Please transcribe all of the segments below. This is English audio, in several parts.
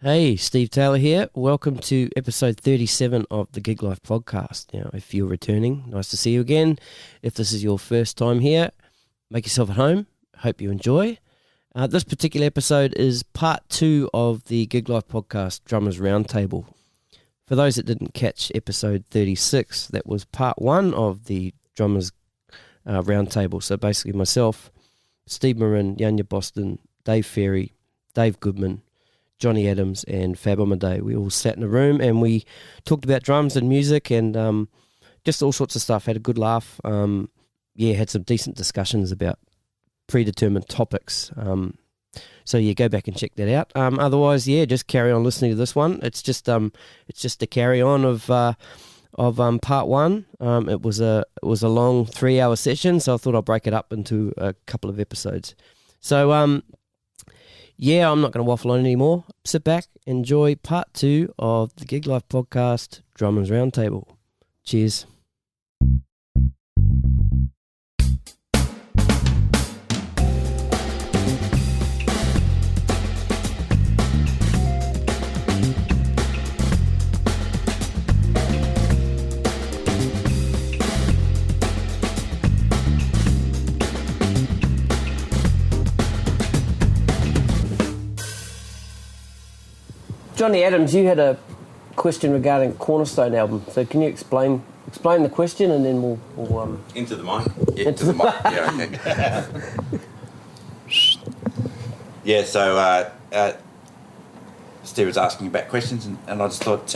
Hey, Steve Taylor here. Welcome to episode 37 of the Gig Life podcast. Now, if you're returning, nice to see you again. If this is your first time here, make yourself at home. Hope you enjoy. This particular episode is part 2 of the Gig Life podcast, Drummers Roundtable. For those that didn't catch episode 36, that was part 1 of the Drummers Roundtable. So basically myself, Steve Marin, Yanya Boston, Dave Ferry, Dave Goodman, Jonnie Adams and Fab Omodei. We all sat in a room and we talked about drums and music and just all sorts of stuff. Had a good laugh. Had some decent discussions about predetermined topics. So go back and check that out. Otherwise, just carry on listening to this one. It's just a carry on of part 1. It was a long 3-hour session, so I thought I'd break it up into a couple of episodes. So I'm not going to waffle on anymore. Sit back, enjoy part 2 of the Gig Life podcast, Drummers Roundtable. Cheers. Jonnie Adams, you had a question regarding Cornerstone album. So can you explain the question and then we'll into the mic. Yeah, into the mic. Yeah, okay. So Steve was asking about questions, and I just thought,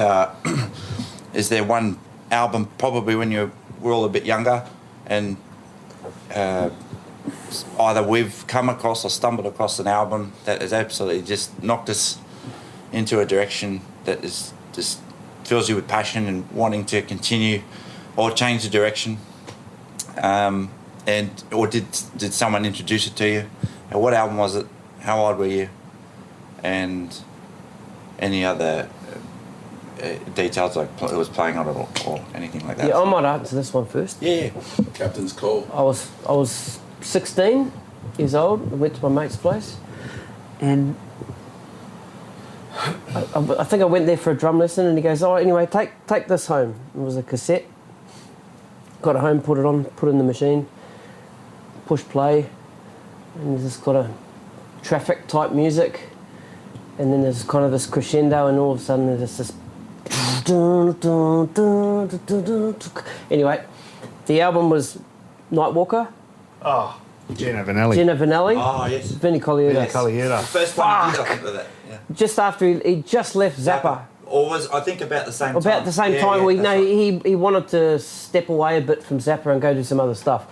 is there one album, probably when you were all a bit younger, and either we've come across or stumbled across an album that has absolutely just knocked us into a direction that is just fills you with passion and wanting to continue or change the direction, or did someone introduce it to you? And what album was it? How old were you? And any other details, like it was playing on it or anything like that? Yeah, I might answer this one first. Yeah. Captain's call. I was 16 years old. I went to my mate's place and I think I went there for a drum lesson, and he goes, "Oh, anyway, take this home." It was a cassette. Got it home, put it in the machine, push play, and there's just got a traffic type music, and then there's kind of this crescendo, and all of a sudden there's this. Anyway, the album was Nightwalker. Oh, Gina Vanelli. Oh, yes. Vinnie Colaiuta. Yes. The first one he did, I think, with that. Yeah. Just after he just left Zappa. Or was, I think, about the same time. About the same time. He wanted to step away a bit from Zappa and go do some other stuff.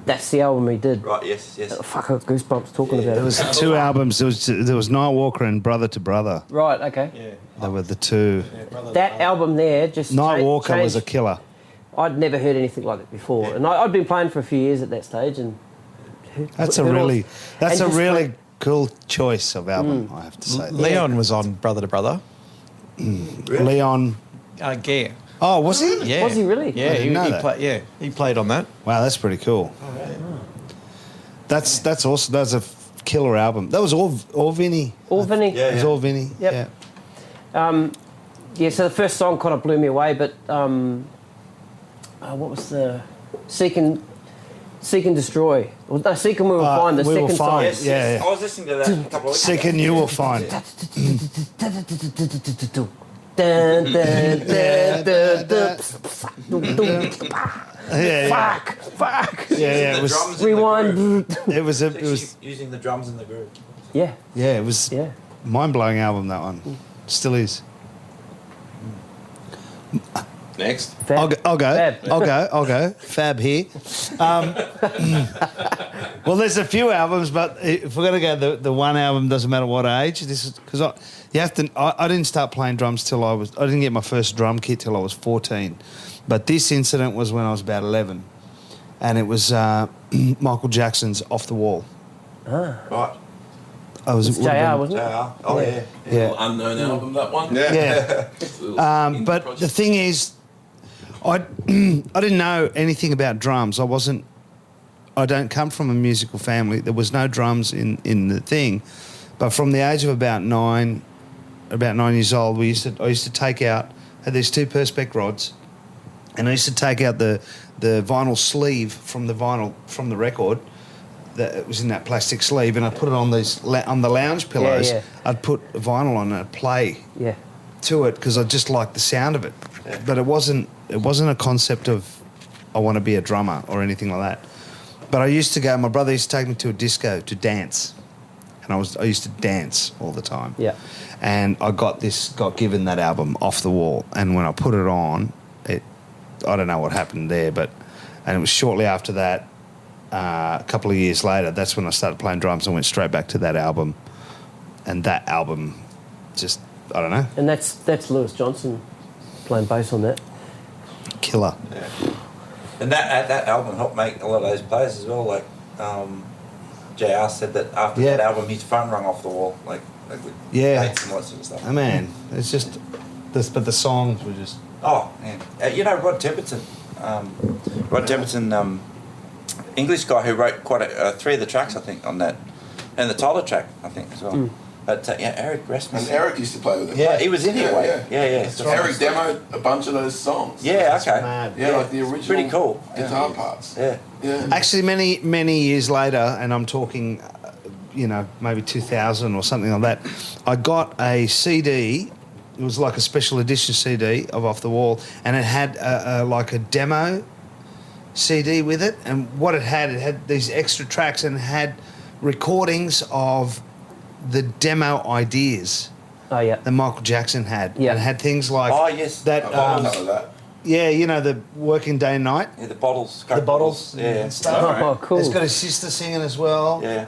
That's the album he did. Right, yes. Fuck, I got goosebumps talking about it. There was 2 albums. There was Nightwalker and Brother to Brother. Right, okay. Yeah. They were the 2. Yeah, that album there just Nightwalker was a killer. I'd never heard anything like that before. Yeah. And I'd been playing for a few years at that stage, and that's a really cool choice of album, I have to say. Leon was on Brother to Brother. Really? Leon. Gare. Oh, was he? Yeah. Was he really? Yeah, he played on that. Wow, that's pretty cool. Oh, yeah. That's awesome. That's a killer album. That was all Vinny. All Vinny. Yeah, it was all Vinny. Yep. Yeah. So the first song kind of blew me away, but what was the Seek and Destroy? No, Seek and We Will Find. The second song. Yes. I was listening to that a couple of weeks ago. Seek and You Will Find. Fuck. Yeah. It was rewind. It was using the drums in the groove. Yeah. Yeah, it was mind-blowing album, that one. Still is. Next. Fab. I'll go. Fab. I'll go. Fab here. Well, there's a few albums, but if we're going to go the one album, doesn't matter what age. This is because I didn't start playing drums till I didn't get my first drum kit till I was 14. But this incident was when I was about 11, and it was Michael Jackson's "Off the Wall." Ah. Right. It was JR, wasn't it? JR. Oh, yeah. Little unknown album, that one. Yeah. But the thing is, I didn't know anything about drums. I don't come from a musical family. There was no drums in the thing. But from the age of about 9, about 9 years old, I used to take out, had these 2 Perspex rods, and I used to take out the vinyl sleeve from the record. That it was in that plastic sleeve, and I'd put it on on the lounge pillows. Yeah. I'd put vinyl on and I'd play Yeah. to it because I just liked the sound of it. Yeah. But it wasn't a concept of I want to be a drummer or anything like that. But I used to go. My brother used to take me to a disco to dance, and I used to dance all the time. Yeah. And I got given that album Off the Wall, and when I put it on, I don't know what happened there, and it was shortly after that. A couple of years later, that's when I started playing drums and went straight back to that album. And that album just, I don't know. And that's Lewis Johnson playing bass on that. Killer. Yeah. And that album helped make a lot of those players as well. Like JR said that after that album, his phone rung off the wall. Like with dates and all that sort of stuff. Oh, man. It's just, but the songs were just... Oh, man. Rod Temperton. English guy who wrote quite 3 of the tracks, I think, on that. And the title track, I think, as well. But, Eric Rasmussen. And Eric used to play with him. Yeah, he was in here. Yeah. So Eric demoed a bunch of those songs. Yeah, okay. Mad. Yeah, like the original Pretty cool. guitar parts. Yeah. Actually, many years later, and I'm talking, maybe 2000 or something like that, I got a CD. It was like a special edition CD of Off the Wall, and it had like a demo CD with it. And what it had these extra tracks and it had recordings of the demo ideas that Michael Jackson had. Yeah. And it had things like that. The Working Day and Night. Yeah, the bottles. The bottles Yeah. and stuff. Oh, cool. It's got his sister singing as well. Yeah.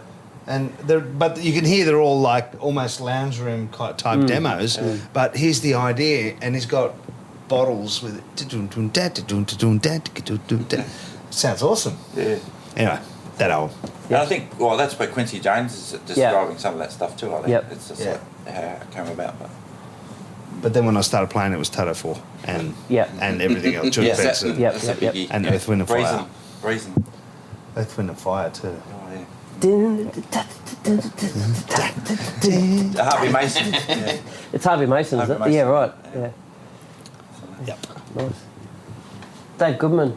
And but you can hear they're all like almost lounge room type demos. But here's the idea, and he's got bottles with it. Sounds awesome. Yeah. Anyway, that album. And I think, that's where Quincy Jones is describing some of that stuff too, I think. Yep. It's just like how it came about. But then when I started playing, it was Toto 4 and everything else. George Benson That's a biggie. and Earth, Wind and Fire. Reason. Earth, Wind and Fire too. Oh, yeah. Harvey Mason. Yeah. It's Harvey Mason, is it? Mason. Yeah, right. Yeah. Yep. Nice. Dave Goodman.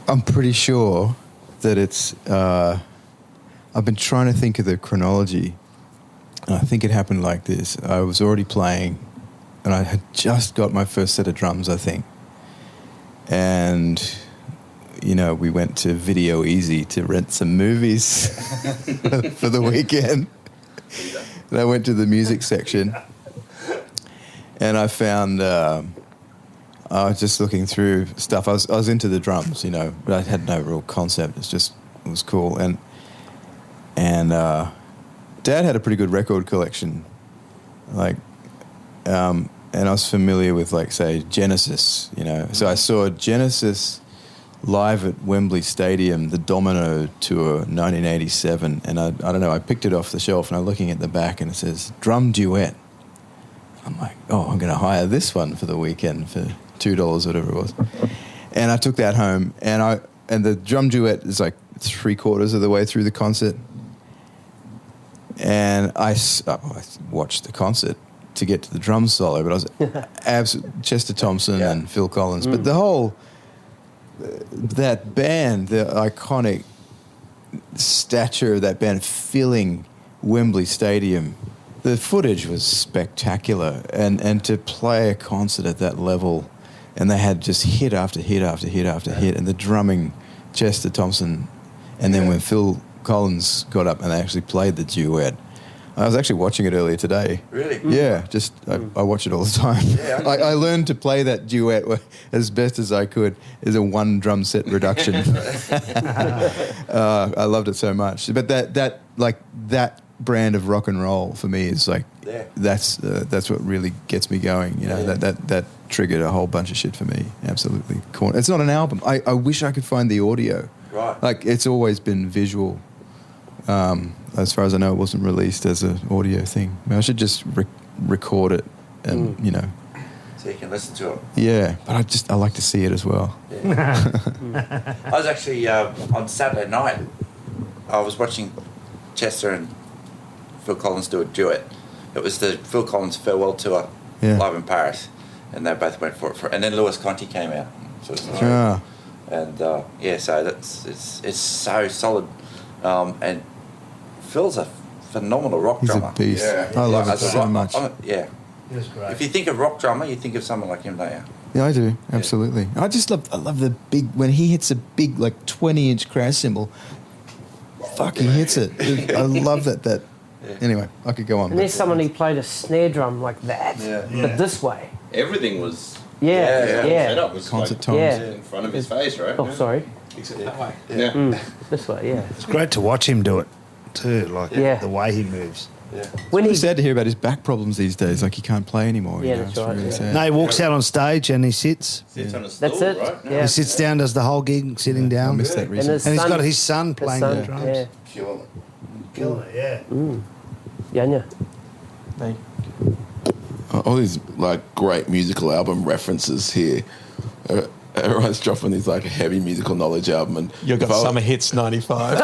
I'm pretty sure that it's... I've been trying to think of the chronology, and I think it happened like this. I was already playing, and I had just got my first set of drums, I think. And, we went to Video Easy to rent some movies for the weekend. And I went to the music section, and I found... I was just looking through stuff. I was into the drums, but I had no real concept. It was cool. And Dad had a pretty good record collection. And I was familiar with, say, Genesis, So I saw Genesis live at Wembley Stadium, the Domino Tour, 1987. And I don't know, I picked it off the shelf and I'm looking at the back and it says, Drum Duet. I'm like, I'm going to hire this one for the weekend for $2, whatever it was. And I took that home, and the drum duet is like 3/4 of the way through the concert. And I watched the concert to get to the drum solo, but I was Chester Thompson and Phil Collins. But the whole, that band, the iconic stature of that band filling Wembley Stadium, the footage was spectacular, and to play a concert at that level, and they had just hit after hit after hit after hit, and the drumming, Chester Thompson, and then when Phil Collins got up and they actually played the duet. I was actually watching it earlier today. Really? Yeah, I watch it all the time. Yeah, I learned to play that duet as best as I could as a one drum set reduction. I loved it so much. But that brand of rock and roll for me is that's what really gets me going. That triggered a whole bunch of shit for me. Absolutely. It's not an album. I wish I could find the audio. Right. It's always been visual. As far as I know, it wasn't released as an audio thing. I should just record it and, So you can listen to it. Yeah, but I like to see it as well. Yeah. I was actually, on Saturday night, I was watching Chester and Phil Collins do a duet. It was the Phil Collins farewell tour, live in Paris, and they both went for it. And then Louis Conti came out. So it was and so it's so solid. And Phil's a phenomenal rock He's drummer. a beast. Yeah. I love it As a so rock- much. He was great. If you think of rock drummer, you think of someone like him, don't you? Yeah, I do. Absolutely. I love the big, when he hits a big, like 20-inch crash cymbal, fuck, he hits it. I love that. Anyway, I could go on. And there's someone who played a snare drum like that, but this way. Everything was Yeah. set up. It was Concert like tones. Yeah. in front of his face, right? Oh, sorry. Except that way. This way, yeah. It's great to watch him do it too, like Yeah. the way he moves. When It's he sad to hear about his back problems these days. Like he can't play anymore. Yeah, you know? that's It's right, really yeah. sad. No, he walks out on stage and he sits. Sits on a stool, That's it. right? Yeah. He sits down, does the whole gig sitting I down. missed that And recently. his And he's son- got his son his playing son, the drums. yeah. Killing it. Killer, yeah. Yanya. All these like great musical album references here. Everyone's dropping these like heavy musical knowledge album, and You got if I- Summer Hits 95.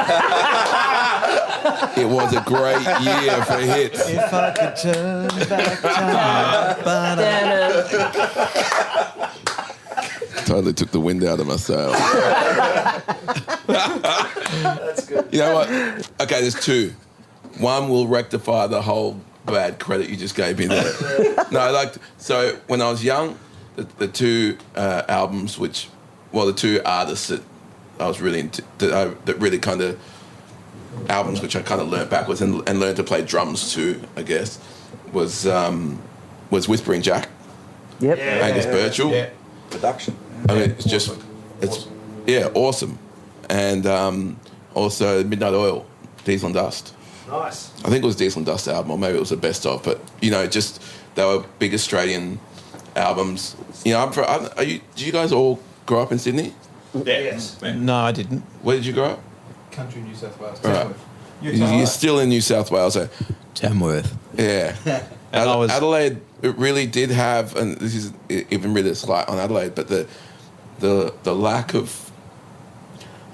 It was a great year for hits. If I could turn back time. Totally took the wind out of my sail. That's good. You know what? Okay, there's two. One will rectify the whole bad credit you just gave me there. So when I was young, the two albums the two artists that I was really into, that really kind of albums which I kind of learnt backwards and learned to play drums to, I guess, was Whispering Jack, Yep. Angus Birchall. Yeah. Production. I mean, it's awesome. And also Midnight Oil, Diesel and Dust. Nice. I think it was Diesel and Dust album, or maybe it was the best of. But just they were big Australian albums. Do you guys all grow up in Sydney? Yes. No, I didn't. Where did you grow up? Country New South Wales. Right. You're still in New South Wales, so Tamworth. yeah. And I was- Adelaide, it really did have, and this is even really a slight on Adelaide, but the lack of,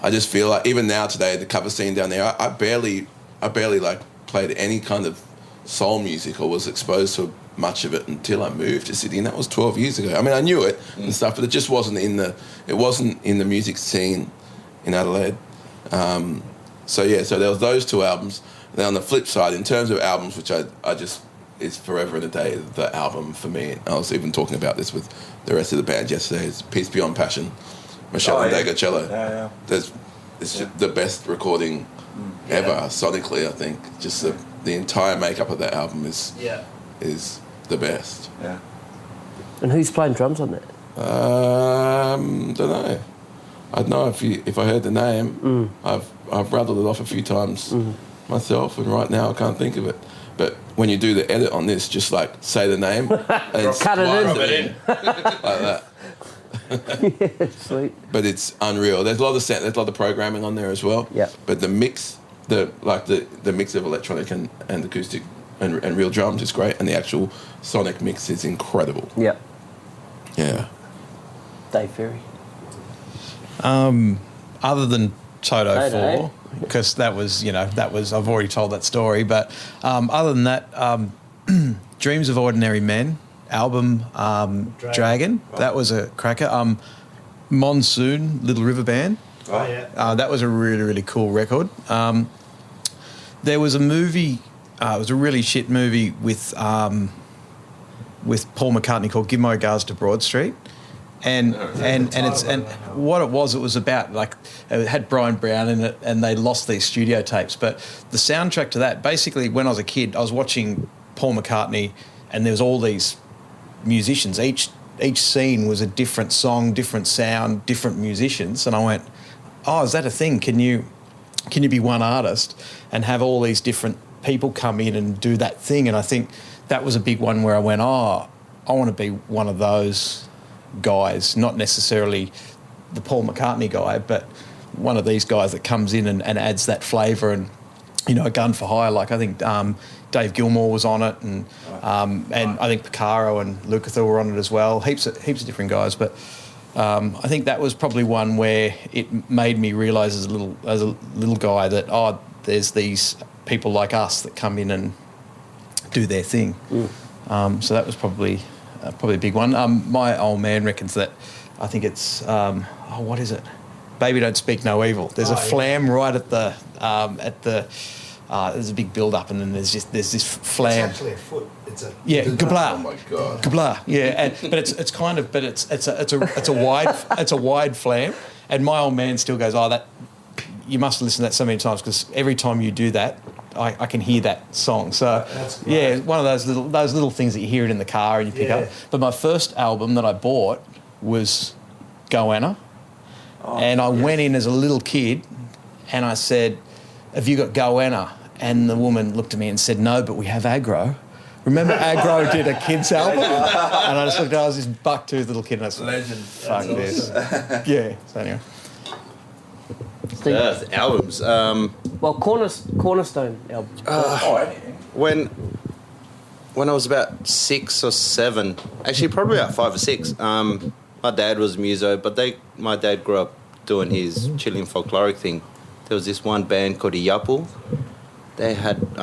I just feel like even now today the cover scene down there, I barely like played any kind of soul music or was exposed to much of it until I moved to Sydney, and that was 12 years ago. I mean, I knew it and stuff, but it just wasn't in the music scene in Adelaide. So there was those two albums. Then on the flip side, in terms of albums, which I just is forever and a day the album for me. I was even talking about this with the rest of the band yesterday. It's Peace Beyond Passion, Michelle and Dagocello. Yeah. It's just the best recording ever sonically. I think just the entire makeup of that album is the best. Yeah. And who's playing drums on that? Don't know. I don't know if I heard the name. I've rattled it off a few times myself, and right now I can't think of it. But when you do the edit on this, just like say the name and Cut it in. like that. Yeah, sweet. But it's unreal. There's a lot of programming on there as well. Yeah. But the mix, the mix of electronic and acoustic and real drums is great, and the actual sonic mix is incredible. Yeah. Yeah. Dave Ferry. Other than Toto Toto. 4, because that was I've already told that story, but other than that, Dreams of Ordinary Men album, Dragon, that was a cracker. Monsoon, Little River Band, Oh, yeah. that was a really, really cool record. There was a movie, it was a really shit movie with Paul McCartney called Give My Regards to Broad Street. And what it was about, like, it had Brian Brown in it, and they lost these studio tapes. But the soundtrack to that, basically, when I was a kid, I was watching Paul McCartney, and there was all these musicians. Each scene was a different song, different sound, different musicians, and I went, "Oh, is that a thing? Can you be one artist and have all these different people come in and do that thing?" And I think that was a big one where I went, "Oh, I want to be one of those guys, not necessarily the Paul McCartney guy, but one of these guys that comes in and adds that flavour and, a gun for hire." Like, I think Dave Gilmour was on it, and I think Picaro and Lukather were on it as well. Heaps of different guys, but I think that was probably one where it made me realise as a little guy that there's these people like us that come in and do their thing. So that was probably a big one. My old man reckons that I think it's what is it? Baby Don't Speak No Evil. There's a flam right at the there's a big build up, and then there's this flam. It's actually a foot. It's a kablah. Oh my god. Kablah. Yeah, but it's a wide flam, and my old man still goes, that you must listen to that so many times, because every time you do that, I can hear that song. So yeah, one of those little things that you hear it in the car and you pick up. But my first album that I bought was Goanna, and I went in as a little kid, and I said, "Have you got Goanna?" And the woman looked at me and said, "No, but we have Aggro." Remember Aggro did a kids album? And I just looked, I was this buck-toothed little kid, and I said, Legend. fuck this. Yeah, so anyway. The albums. Well, cornerstone album. When I was about 6 or 7, actually probably about 5 or 6, my dad was muso, but my dad grew up doing his Chilean folkloric thing. There was this one band called Iyapu. I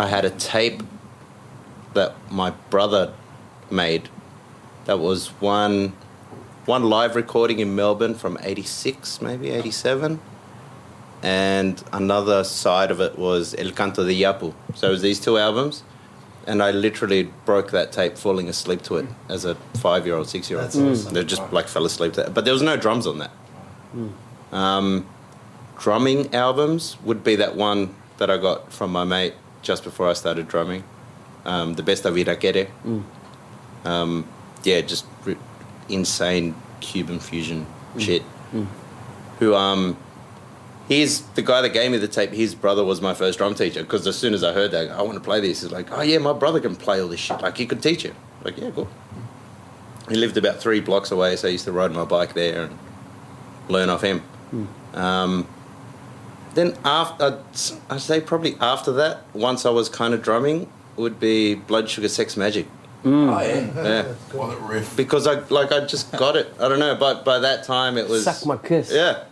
had a tape that my brother made. That was one live recording in Melbourne from 86, maybe 87. And another side of it was El Canto de Iyapu. So it was these 2 albums. And I literally broke that tape falling asleep to it as a 5-year-old, 6-year-old. That's awesome. They just fell asleep to it. But there was no drums on that. Drumming albums would be that one that I got from my mate just before I started drumming. The Besta Vida Quere. Just insane Cuban fusion shit. Who, he's the guy that gave me the tape. His brother was my first drum teacher, because as soon as I heard that, I want to play this. He's like, oh yeah, my brother can play all this shit. Like, he could teach you. Like, yeah, cool. He lived about 3 blocks away, so I used to ride my bike there and learn off him. Then after, I'd say probably after that, once I was kind of drumming, would be Blood Sugar Sex Magic. Oh yeah. Yeah. What a riff. Because I just got it. I don't know, but by that time it was... Suck My Kiss. Yeah.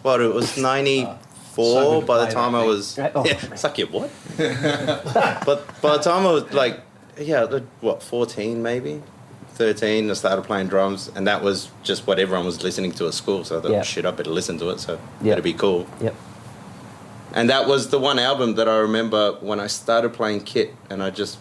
Well, it was 94 by the time I was... Oh. Yeah, suck your what? But by the time I was 14 maybe? 13, I started playing drums, and that was just what everyone was listening to at school, so I thought, shit, I better listen to it, so it'd be cool. Yep. And that was the one album that I remember when I started playing kit, and I just,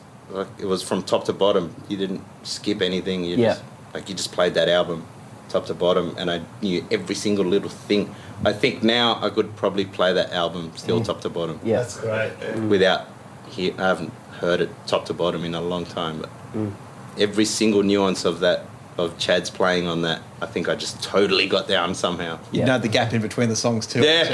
it was from top to bottom. You didn't skip anything. You just played that album top to bottom, and I knew every single little thing. I think now I could probably play that album still top to bottom. Yeah. That's great. I haven't heard it top to bottom in a long time, but every single nuance of that, of Chad's playing on that, I think I just totally got down somehow. You know the gap in between the songs too. There's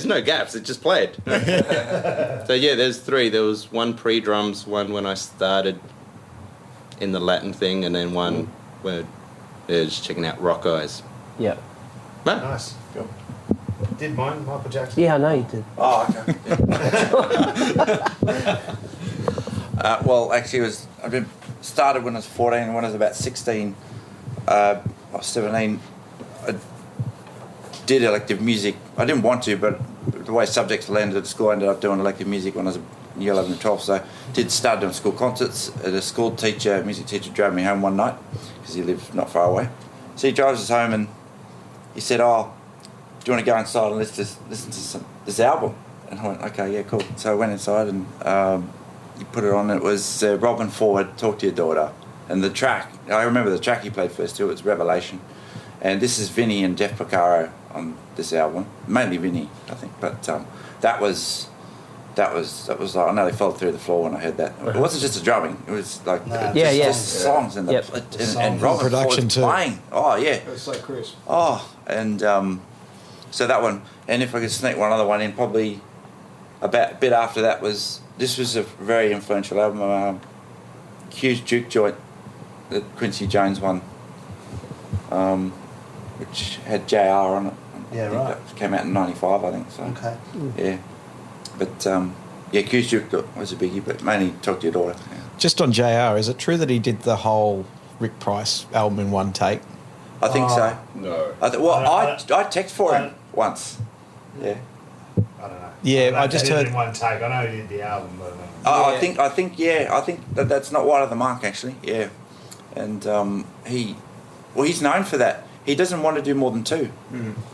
no gaps. It just played. So there's 3. There was one pre-drums, one when I started in the Latin thing, and then one where they're just checking out Rock Eyes. Yeah. Nice. Cool. Did mine, Michael Jackson? Yeah, I know you did. Oh, okay. Well, actually, I've been started when I was 14, and when I was about 16 or 17, I did elective music. I didn't want to, but the way subjects landed at school, I ended up doing elective music when I was in year 11 and 12. So I start doing school concerts. The school teacher, music teacher, drove me home one night because he lived not far away. So he drives us home, and he said, "Oh, do you want to go inside and listen to this album?" And I went, "Okay, yeah, cool." So I went inside and he put it on. It was Robin Ford, "Talk to Your Daughter." And the track, I remember the track he played first too, it was Revelation. And this is Vinny and Jeff Porcaro on this album. Mainly Vinny, I think. But that was like, I nearly fell through the floor when I heard that. It wasn't just the drumming, it was like just the songs and and Robin production Ford's playing. Oh yeah. It was so crisp. Oh, and so that one, and if I could sneak one other one in, probably a bit after that this was a very influential album, Q's Juke Joint, the Quincy Jones one, which had JR on it. Yeah, right. That came out in 95, I think. So. Okay. Yeah, but Q's Juke was a biggie, but mainly Talk to Your Daughter. Yeah. Just on JR, is it true that he did the whole Rick Price album in one take? I think so. No. I text for him once. Yeah. I don't know. Yeah, I just He did it heard- in one take. I know he did the album, but I think that's not wide of the mark actually. Yeah, and he's known for that. He doesn't want to do more than two.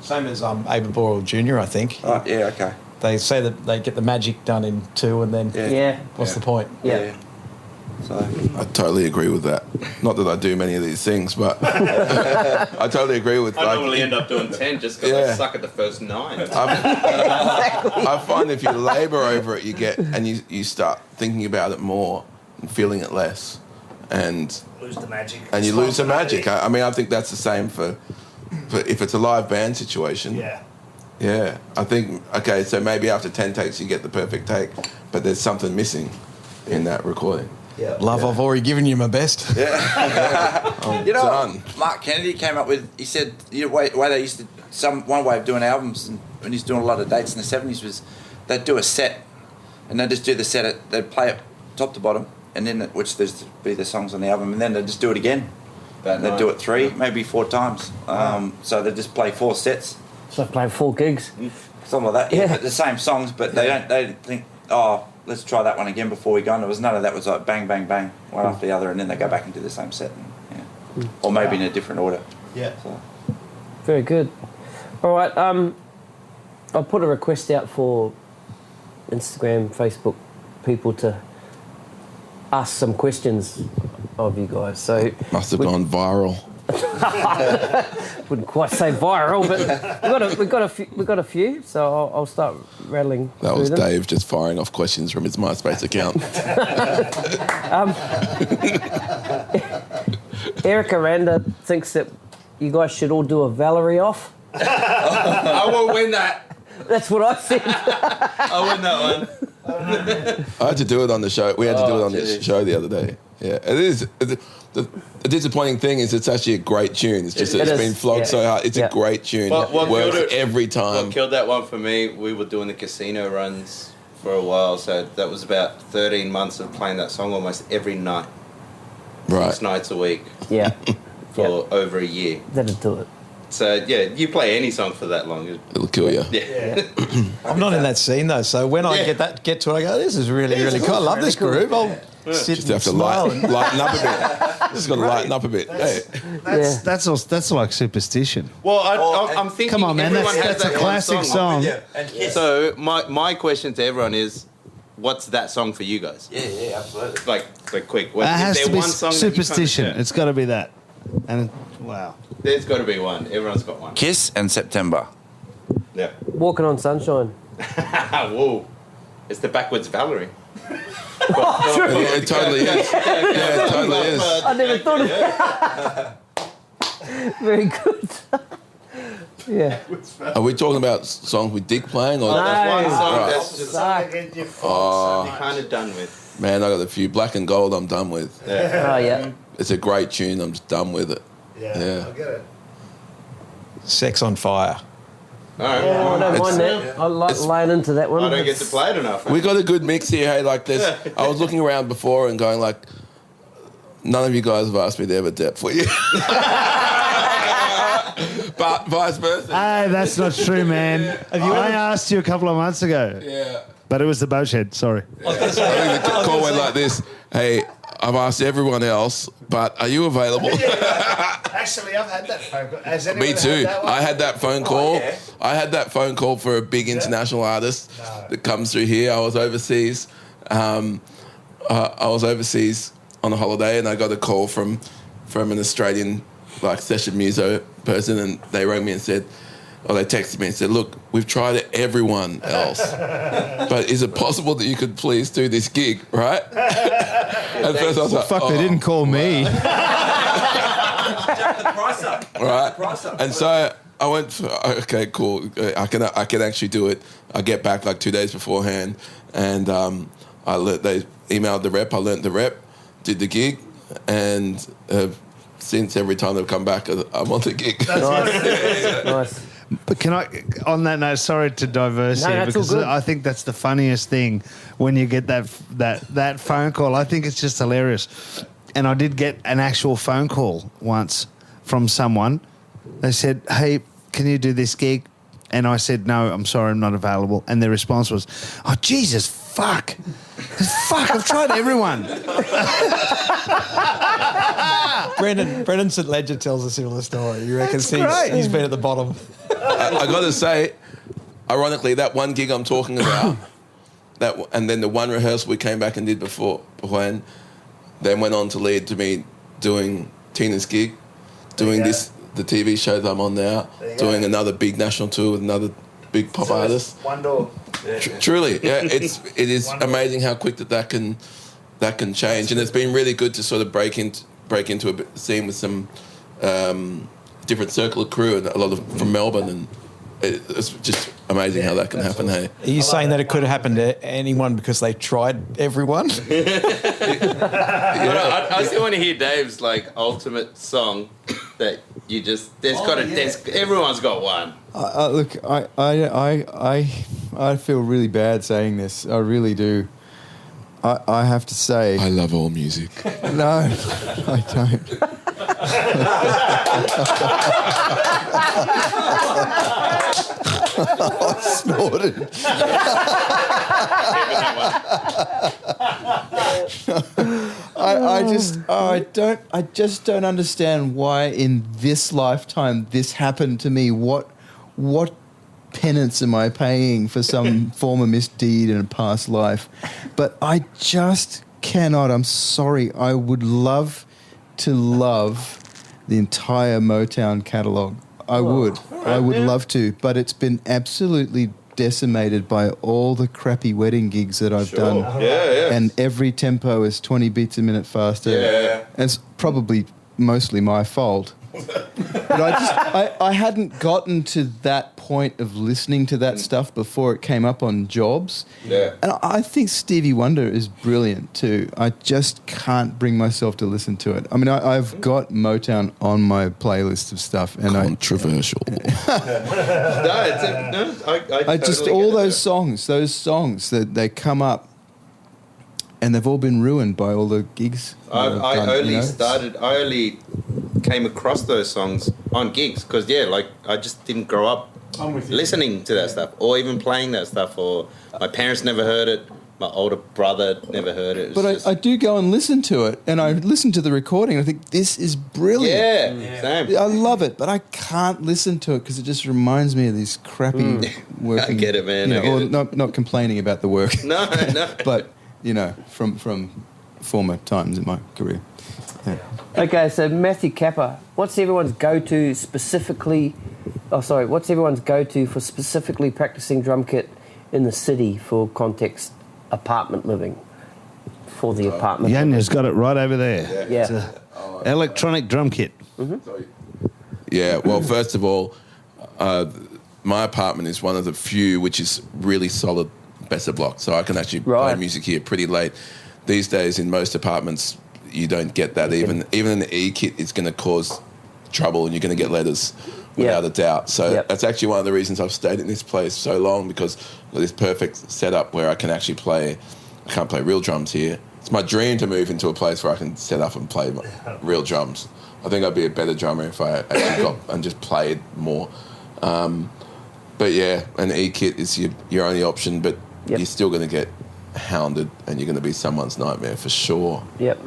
Same as Abel Boyle Jr., I think. Right? Yeah. Okay. They say that they get the magic done in 2 and then Yeah. what's the point? Yeah. So I totally agree with that. Not that I do many of these things, but I totally agree with. I normally end up doing 10 just because I suck at the first 9. I find if you labour over it, you get and you start thinking about it more and feeling it less, and lose the magic. and you lose the magic. I mean, I think that's the same for if it's a live band situation. Yeah. Yeah, I think, okay, so maybe after 10 takes you get the perfect take, but there's something missing in that recording. Yeah. Love, I've already given you my best. I'm you know, done. Mark Kennedy came up with. He said, way they used to one way of doing albums, and when he's doing a lot of dates in the 70s was they'd do a set, and they'd just do the set. They'd play it top to bottom, and then which there's be the songs on the album, and then they'd just do it again. And they'd do it 3, maybe 4 times. So they'd just play 4 sets. So playing 4 gigs. Something like that, Yeah. But the same songs, but they don't think, oh, let's try that one again before we go. And there was none of that. It was like bang, bang, bang, one after the other, and then they go back and do the same set, and, or maybe in a different order. Yeah. So, Very good. All right. I'll put a request out for Instagram, Facebook people to ask some questions of you guys. So Must have gone viral. wouldn't quite say viral, but we've got a few. So I'll start rattling. That through was them. Dave just firing off questions from his MySpace account. Eric Aranda thinks that you guys should all do a Valerie off. I won't win that. That's what I said. I'll win that one. I had to do it on the show. We had to do it on the show the other day. Yeah, it is. The disappointing thing is it's actually a great tune. It's just It it's is, been flogged so hard. It's a great tune. What It works killed it- every What time. killed that one for me, we were doing the casino runs for a while, so that was about 13 months of playing that song almost every night, Right. 6 nights a week Yeah, for over a year. that'll do it. So yeah, you play any song for that long. It'll kill you. Yeah. I'm not in that scene though, so when I get to it, I go, this is really cool. I love this groove. I'll sit Just and have to smile. lighten up a bit. Just got to lighten up a bit. Hey. That's like superstition. Well, I'm thinking. Come on, man. everyone That's has a that one classic song. and Kiss. So my question to everyone is, what's that song for you guys? Yeah, absolutely. Like quick. It has is to there be one song that you kinda superstition. turn? It's got to be that. And wow. There's got to be one. Everyone's got one. Kiss and September. Yeah. Walking on sunshine. Whoa. It's the backwards Valerie. It totally is. Yeah, it totally is. I never thought of that. Very good. Yeah. Are we talking about songs with Dick playing? Or That's one song Right. that's just kind of done with. Man, I got a few. Black and Gold I'm done with. Oh, yeah. It's a great tune. I'm just done with it. Yeah. I get it. Sex on Fire. All right. I don't It's- mind that. I like it's- laying into that one. I don't get to play it enough. We got a good mix here. Hey, like this. I was looking around before and going like, none of you guys have asked me to ever dep for you. But vice versa. Hey, that's not true, man. I asked you a couple of months ago, Yeah. but it was the boat shed. Sorry. I think the call went like this. Hey, I've asked everyone else, but are you available? Actually, I've had that phone call. Has anyone Me too. I had that phone call. yeah. I had that phone call for a big international artist that comes through here. I was overseas. I was overseas on a holiday, and I got a call from an Australian session muso person, and they rang me and said, or they texted me and said, look, we've tried everyone else, but is it possible that you could please do this gig, right? At first I was like, Fuck, they didn't call me. Jack the price up. right? Price up. And so I went, okay, cool. I can actually do it. I get back like 2 days beforehand, and they emailed the rep. I learnt the rep, did the gig, and since every time they've come back, I'm on the gig. Nice. But can I, on that note, sorry to diverse No, here, that's all because good. I think that's the funniest thing when you get that phone call. I think it's just hilarious. And I did get an actual phone call once from someone. They said, hey, can you do this gig? And I said, no, I'm sorry, I'm not available. And their response was, oh, Jesus, fuck. I've tried everyone. Brendan St. Ledger tells a similar story. You reckon he's been at the bottom? I got to say, ironically, that one gig I'm talking about, and then the one rehearsal we came back and did beforehand, then went on to lead to me doing Tina's gig, doing the TV show that I'm on now, doing another big national tour with another big pop artist. One door. Truly, it is amazing how quick that can change, and it's been really good to sort of break into a scene with some different circle of crew and a lot of from Melbourne, and it's just amazing how that can happen. Hey, are you saying that it could have happened to anyone because they tried everyone? I still want to hear Dave's like ultimate song that you just everyone's got one. Look, I feel really bad saying this. I really do. I have to say, I love all music. No, I don't. I snorted. I just don't understand why in this lifetime this happened to me. What penance am I paying for some form of misdeed in a past life? But I just cannot. I'm sorry. I would love to love the entire Motown catalogue. I would love to, but it's been absolutely decimated by all the crappy wedding gigs that I've done. Yeah. And every tempo is 20 beats a minute faster. Yeah. And it's probably mostly my fault. But I hadn't gotten to that point of listening to that stuff before it came up on jobs. Yeah. And I think Stevie Wonder is brilliant too. I just can't bring myself to listen to it. I mean, I've got Motown on my playlist of stuff. And Controversial. I just, all those songs that they come up, and they've all been ruined by all the gigs. I only came across those songs on gigs because I just didn't grow up listening to that stuff or even playing that stuff, or my parents never heard it, my older brother never heard it. But I do go and listen to it, and I listen to the recording and I think this is brilliant. Yeah, same. I love it, but I can't listen to it because it just reminds me of these crappy working. I get it, man. Not complaining about the work. No. But from former times in my career. Yeah. Okay, so Matthew Capper, what's everyone's go-to for specifically practicing drum kit in the city for context apartment living? For the apartment. Yanya's got it right over there. Yeah. It's a electronic drum kit. Mm-hmm. Yeah, well, first of all, my apartment is one of the few which is really solid Besser block, so I can actually play music here pretty late. These days, in most apartments, you don't get that. Even an E-kit is going to cause trouble, and you're going to get letters without a doubt. So that's actually one of the reasons I've stayed in this place so long, because of this perfect setup where I can actually play. I can't play real drums here. It's my dream to move into a place where I can set up and play real drums. I think I'd be a better drummer if I actually got and just played more. But yeah, an E-kit is your only option, but you're still going to get hounded, and you're going to be someone's nightmare for sure. Yep.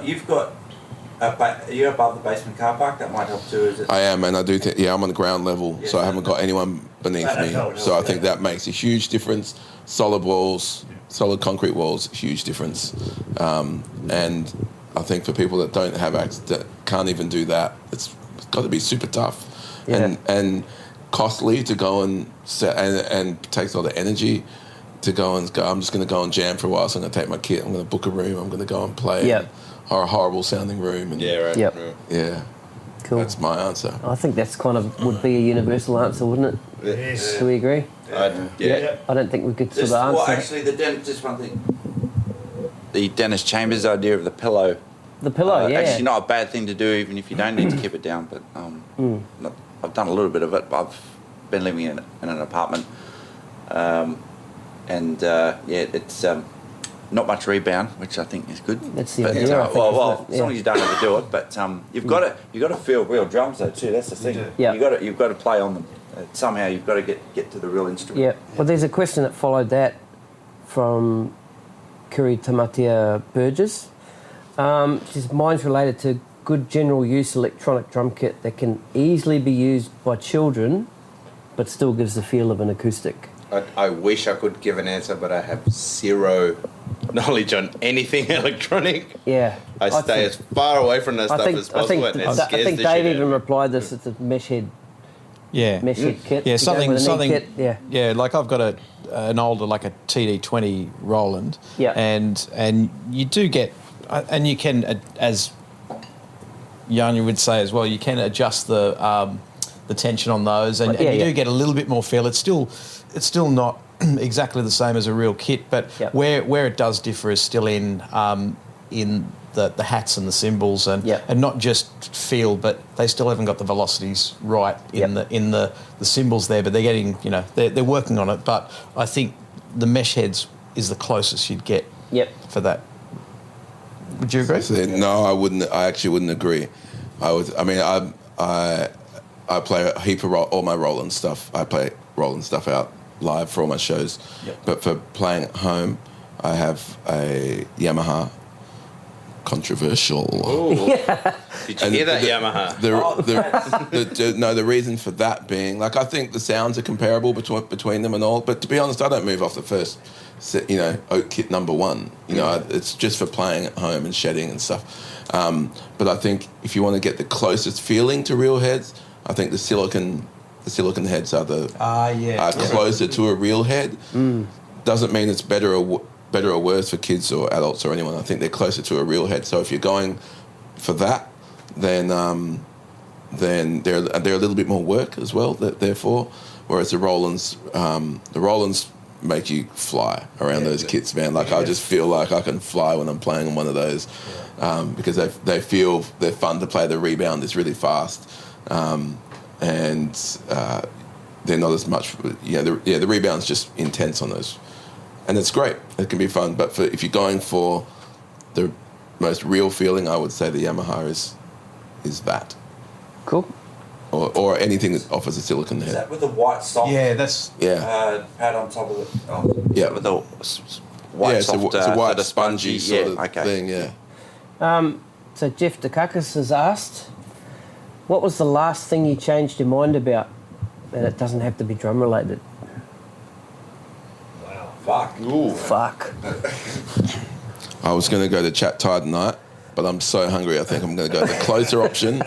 You've got you're above the basement car park. That might help too, is it? I am, and I do think I'm on the ground level, so I haven't got anyone beneath me. So I think that makes a huge difference. Solid walls, solid concrete walls, huge difference. And I think for people that don't have access, that can't even do that, it's got to be super tough and costly to go and set, and takes a lot of energy to go. I'm just going to go and jam for a while, so I'm going to take my kit, I'm going to book a room, I'm going to go and play or a horrible sounding room. And yeah, cool. That's my answer. I think that's kind of would be a universal answer, wouldn't it? Yes. Do we agree? Yeah. I don't think we could sort of answer. Well, actually, just one thing. The Dennis Chambers idea of the pillow. The pillow, actually not a bad thing to do, even if you don't need to keep it down. But I've done a little bit of it. I've been living in an apartment, it's not much rebound, which I think is good. That's the idea. As long as you don't overdo it. But you've got to feel real drums though too. That's the thing. Yeah. You've got to play on them. Somehow you've got to get to the real instrument. Yeah. Well, there's a question that followed that from Kiri Tamatia Burgess. She says, mine's related to good general use electronic drum kit that can easily be used by children but still gives the feel of an acoustic. I wish I could give an answer, but I have zero knowledge on anything electronic. Yeah. I stay as far away from that stuff as possible. I think Dave even replied this. It's a mesh head kit. Yeah, You go with a knee kit, Yeah, like I've got an older, like a TD20 Roland. Yeah. And you do get, and you can, as Yanya would say as well, you can adjust the tension on those, and you do get a little bit more feel. It's still not exactly the same as a real kit, but where it does differ is still in the hats and the cymbals, and not just feel, but they still haven't got the velocities right in the cymbals there, but they're getting, they're working on it. But I think the mesh heads is the closest you'd get for that. Would you agree? No, I wouldn't. I actually wouldn't agree. I play a heap of all my Roland stuff. I play Roland stuff out live for all my shows. But for playing at home, I have a Yamaha controversial. Did you hear that, Yamaha? The reason for that being, like, I think the sounds are comparable between them and all. But to be honest, I don't move off the first, oak kit number one. It's just for playing at home and shedding and stuff. But I think if you want to get the closest feeling to real heads, I think the silicon heads are closer to a real head. Doesn't mean it's better or worse for kids or adults or anyone. I think they're closer to a real head. So if you're going for that, then they're a little bit more work as well. Therefore, whereas the Rolands make you fly around those kits, man. Like I just feel like I can fly when I'm playing on one of those because they feel they're fun to play. The rebound is really fast. And they're not as much. The rebound's just intense on those, and it's great. It can be fun, but if you're going for the most real feeling, I would say the Yamaha is that. Cool. Or anything that offers a silicon head. Is that with the white soft? Yeah, that's pad on top of it. With the white soft. It's a white sort of spongy sort of thing. Yeah. So Jeff Dukakis has asked, what was the last thing you changed your mind about? And it doesn't have to be drum related. Wow. Fuck. Ooh. Fuck. I was going to go to Chat Thai tonight, but I'm so hungry. I think I'm going to go the closer option.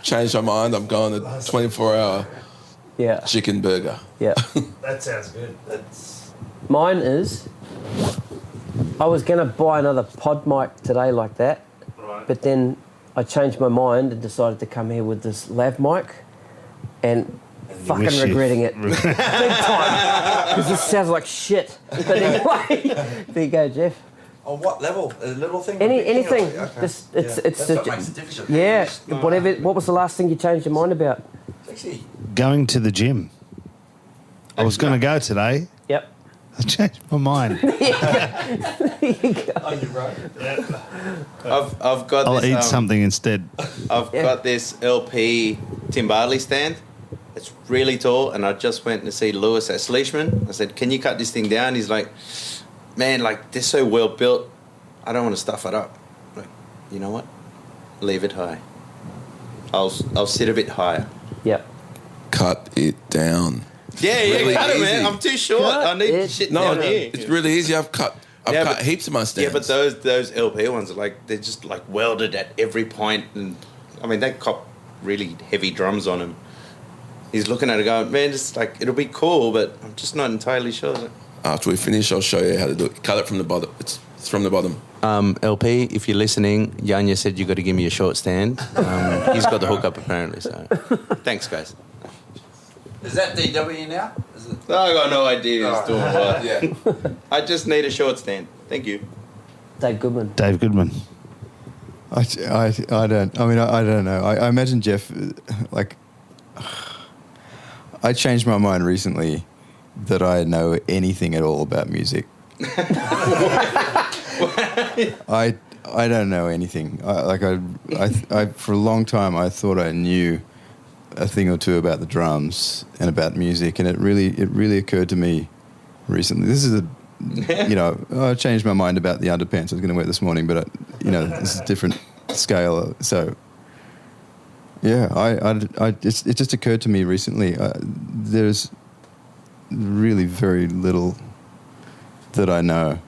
Changed my mind. I'm going to 24-hour chicken burger. Yeah. That sounds good. Mine is, I was going to buy another pod mic today like that, but then I changed my mind and decided to come here with this lav mic, and fucking regretting it big time because this sounds like shit. But anyway, there you go, Jeff. On what level? A little thing? Anything. Okay. Just That's what makes it difficult. Yeah. Whatever. What was the last thing you changed your mind about? Going to the gym. I was going to go today. Yep. I changed my mind. There you go. I've got. I'll this, eat something instead. I've got this LP Tim Barley stand. It's really tall, and I just went to see Lewis at Sleishman. I said, "Can you cut this thing down?" He's like, "Man, like they're so well built. I don't want to stuff it up." I'm like, you know what? Leave it high. I'll sit a bit higher. Yep. Cut it down. Yeah, really cut it, easy. man. I'm too short. I need shit down here. It's really easy. I've cut heaps of my stands. Yeah, but those LP ones are like, they're just like welded at every point, and I mean they cop really heavy drums on them. He's looking at it going, man, just like it'll be cool, but I'm just not entirely sure. After we finish, I'll show you how to do it. Cut it from the bottom. It's from the bottom. LP, if you're listening, Yanya said you got to give me a short stand. He's got the hookup apparently. So, thanks, guys. Is that DW now? Is it? I got no idea who's doing what. Yeah. I just need a short stand. Thank you. Dave Goodman. Dave Goodman. I don't know. I imagine Jeff, like, I changed my mind recently that I know anything at all about music. I don't know anything. I for a long time I thought I knew a thing or two about the drums and about music, and it really occurred to me recently. This is I changed my mind about the underpants I was going to wear this morning, but this is a different scale. So yeah, it just occurred to me recently. There's really very little that I know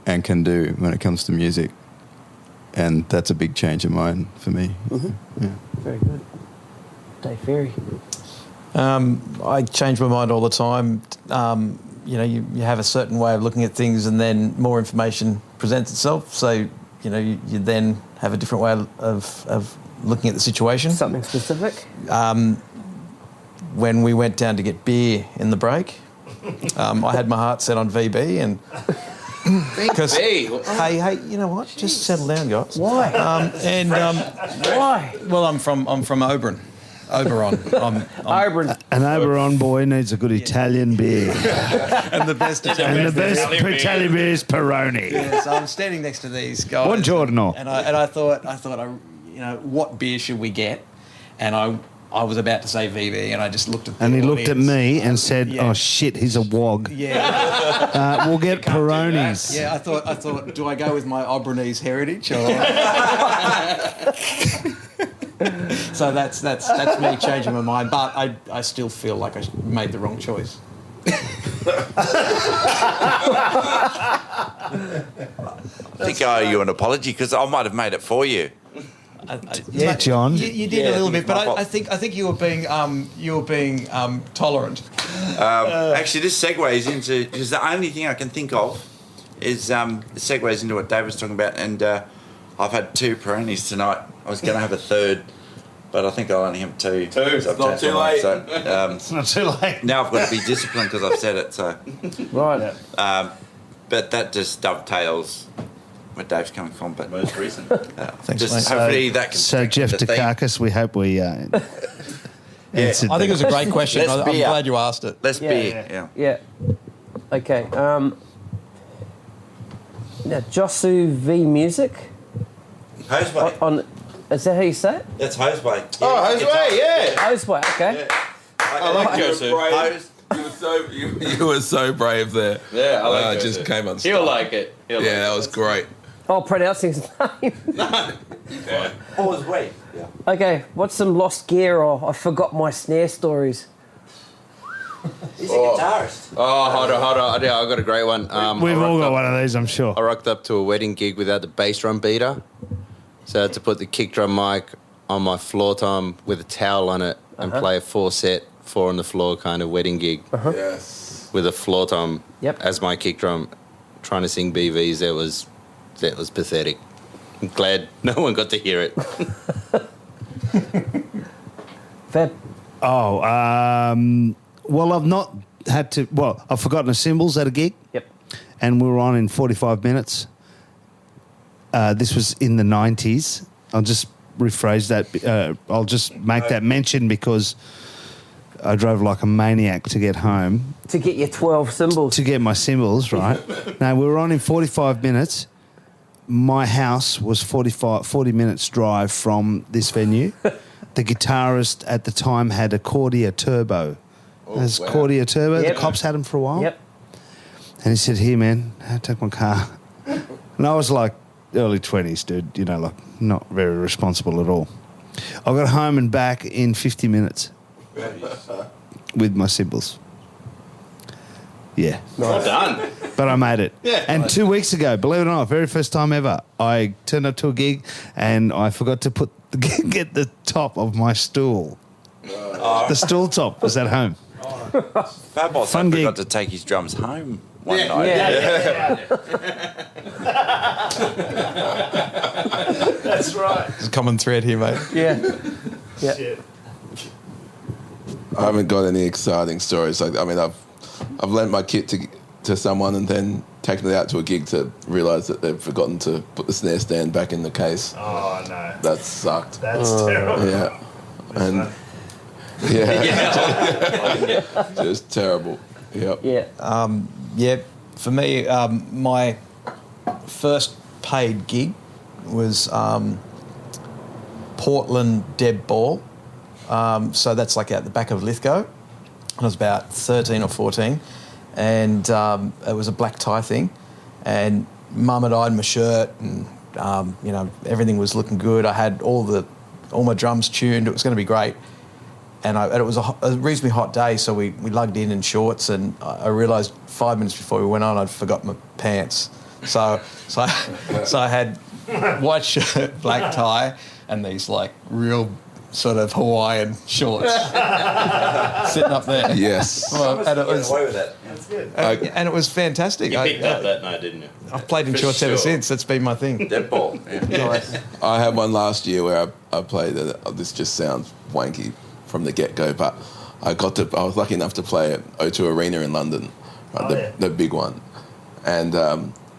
and can do when it comes to music, and that's a big change of mind for me. Mm-hmm. Yeah. Very good. Dave Ferry. I change my mind all the time. You have a certain way of looking at things, and then more information presents itself. So, you then have a different way of looking at the situation. Something specific? When we went down to get beer in the break, I had my heart set on VB, and because hey, you know what? Just settle down, guys. Why? Why? Well, I'm from Oberon. Oberon. An Oberon boy needs a good Italian beer. And the best And the best Italian beer is Peroni. Yeah, so I'm standing next to these guys. Buongiorno. And I thought, what beer should we get? And I was about to say VB, and I just looked at. And he looked at me and said, "Oh shit, he's a wog." Yeah. We'll get Peronis. Yeah, I thought, do I go with my Obronese heritage or? So that's me changing my mind, but I still feel like I made the wrong choice. I think I owe you an apology because I might have made it for you. Yeah, John. You did a little bit, but I think you were being tolerant. Actually, this segues into because the only thing I can think of is segues into what Dave was talking about, and I've had 2 Peronis tonight. I was going to have a third, but I think I'll only have 2. So it's not too late. So, It's not too late. now I've got to be disciplined because I've said it. So, Right. but that just dovetails where Dave's coming from. But Most recent. Thanks, just mate. hopefully that can. So, Jeff the theme. Dukakis, we hope we answered I think it was a great question. Let's I'm be glad you asked it. Let's be. Yeah. Okay. Now, Josu V Music. Hoseway. Is that how you say it? That's Hoseway. Hoseway, yeah. Hoseway, okay. I like Joseph. Hose. You were so brave there. Yeah, I like it. Joseph. Just came on. He'll like it. That was great. Oh, pronouncing his name. Hoseway. Yeah. Okay, what's some lost gear or I forgot my snare stories? He's a guitarist. Oh, hold on. Yeah, I've got a great one. We've all got one of these, I'm sure. I rocked up to a wedding gig without the bass drum beater. So I had to put the kick drum mic on my floor tom with a towel on it and play a 4-set, 4 on the floor kind of wedding gig Yes. with a floor tom Yep. as my kick drum, trying to sing BVs. That was pathetic. I'm glad no one got to hear it. Fab. Oh, well, I've not had to... Well, I've forgotten the cymbals at a gig. Yep. And we were on in 45 minutes. This was in the 90s. I'll just rephrase that. I'll just make that mention because I drove like a maniac to get home. To get your 12 cymbals. To get my cymbals, right? Now, we were on in 45 minutes. My house was 40 minutes drive from this venue. The guitarist at the time had a Cordia Turbo. There's Cordia Turbo. Yep. The cops had them for a while. Yep. And he said, "Here, man, take my car." And I was like early 20s, dude, like not very responsible at all. I got home and back in 50 minutes with my cymbals. Yeah. Well done. But I made it. Yeah. And 2 weeks ago, believe it or not, very first time ever, I turned up to a gig and I forgot to get the top of my stool. The stool top was at home. Fabos Fun gig. forgot to take his drums home one night. Yeah. That's right. There's a common thread here, mate. Yeah. Yeah. I haven't got any exciting stories. I've lent my kit to someone and then taken it out to a gig to realise that they've forgotten to put the snare stand back in the case. Oh, no. That sucked. That's terrible. Yeah. And just terrible. Yep. Yeah. For me, my first paid gig was Portland Deb Ball So that's like at the back of Lithgow. I was about 13 or 14, and it was a black tie thing, and Mum had ironed my shirt, and everything was looking good. I had all my drums tuned. It was going to be great, and it was a reasonably hot day, so we lugged in shorts, and I realised 5 minutes before we went on I'd forgot my pants. So I had white shirt, black tie, and these like real sort of Hawaiian shorts sitting up there. Yes. And it was away with that. That's good. and it was fantastic. You picked up that night, didn't you? I've played in For shorts ever sure. since. That's been my thing. Dead ball. Yeah. I had one last year where I played. This just sounds wanky from the get-go, but I was lucky enough to play at O2 Arena in London, right, the big one, and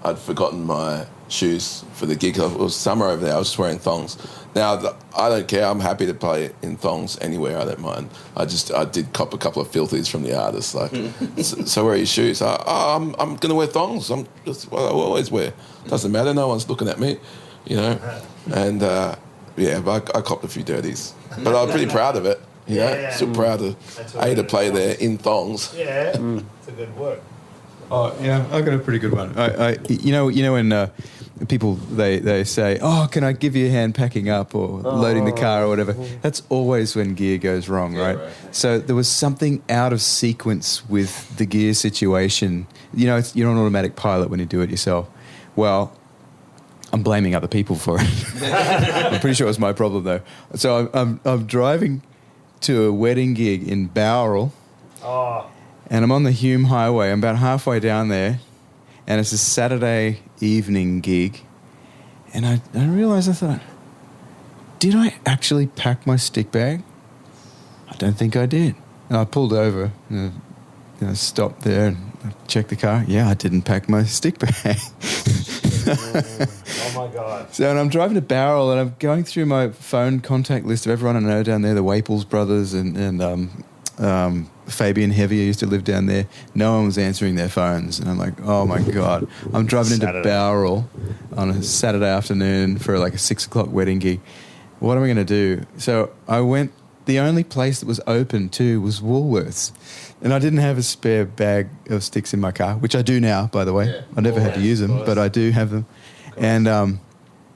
I'd forgotten my shoes for the gig. It was summer over there. I was just wearing thongs. Now I don't care. I'm happy to play in thongs anywhere. I don't mind. I did cop a couple of filthies from the artists. Like, so where are your shoes? I'm going to wear thongs. I'm just what I always wear. Doesn't matter. No one's looking at me, And but I copped a few dirties, but I'm pretty proud of it. Still proud to play there in thongs. Yeah, it's a good work. Oh yeah, I got a pretty good one. When people they say, "Oh, can I give you a hand packing up or loading the car or whatever?" That's always when gear goes wrong, right? So there was something out of sequence with the gear situation. You're an automatic pilot when you do it yourself. Well, I'm blaming other people for it. I'm pretty sure it was my problem though. So I'm driving to a wedding gig in Bowral. Oh. And I'm on the Hume Highway. I'm about halfway down there, and it's a Saturday evening gig. And I realised, I thought, did I actually pack my stick bag? I don't think I did. And I pulled over, and stopped there and checked the car. Yeah, I didn't pack my stick bag. Oh my God. So and I'm driving to Bowral, and I'm going through my phone contact list of everyone I know down there, the Waples brothers and Fabian Heavier used to live down there. No one was answering their phones. And I'm like, oh my God. I'm driving into Bowral on a Saturday afternoon for like a 6 o'clock wedding gig. What am I going to do? So I went, the only place that was open too was Woolworths. And I didn't have a spare bag of sticks in my car, which I do now, by the way. Yeah. I never had to use them, but I do have them. And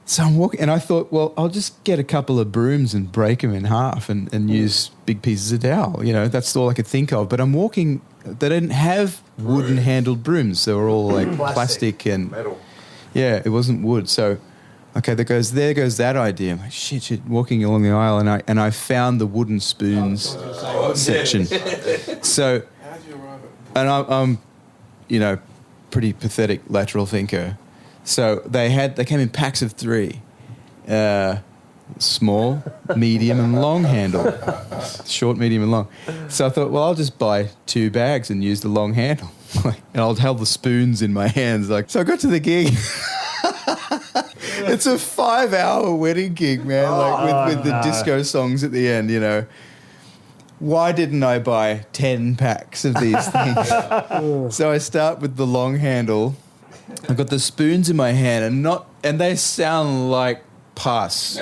so I'm walking, and I thought, well, I'll just get a couple of brooms and break them in half and use big pieces of dowel. That's all I could think of. But I'm walking, they didn't have wooden-handled brooms. They were all like plastic and metal. Yeah, it wasn't wood. So, okay, there goes that idea. I'm like, shit, walking along the aisle, and I found the wooden spoons section. So, and I'm pretty pathetic lateral thinker. So they came in packs of 3, small, medium, and long handle, short, medium, and long. So I thought, well, I'll just buy 2 bags and use the long handle, and I'll hold the spoons in my hands. So I got to the gig. It's a 5-hour wedding gig, man, with the disco songs at the end. Why didn't I buy 10 packs of these things? So I start with the long handle. I've got the spoons in my hand, and they sound like pus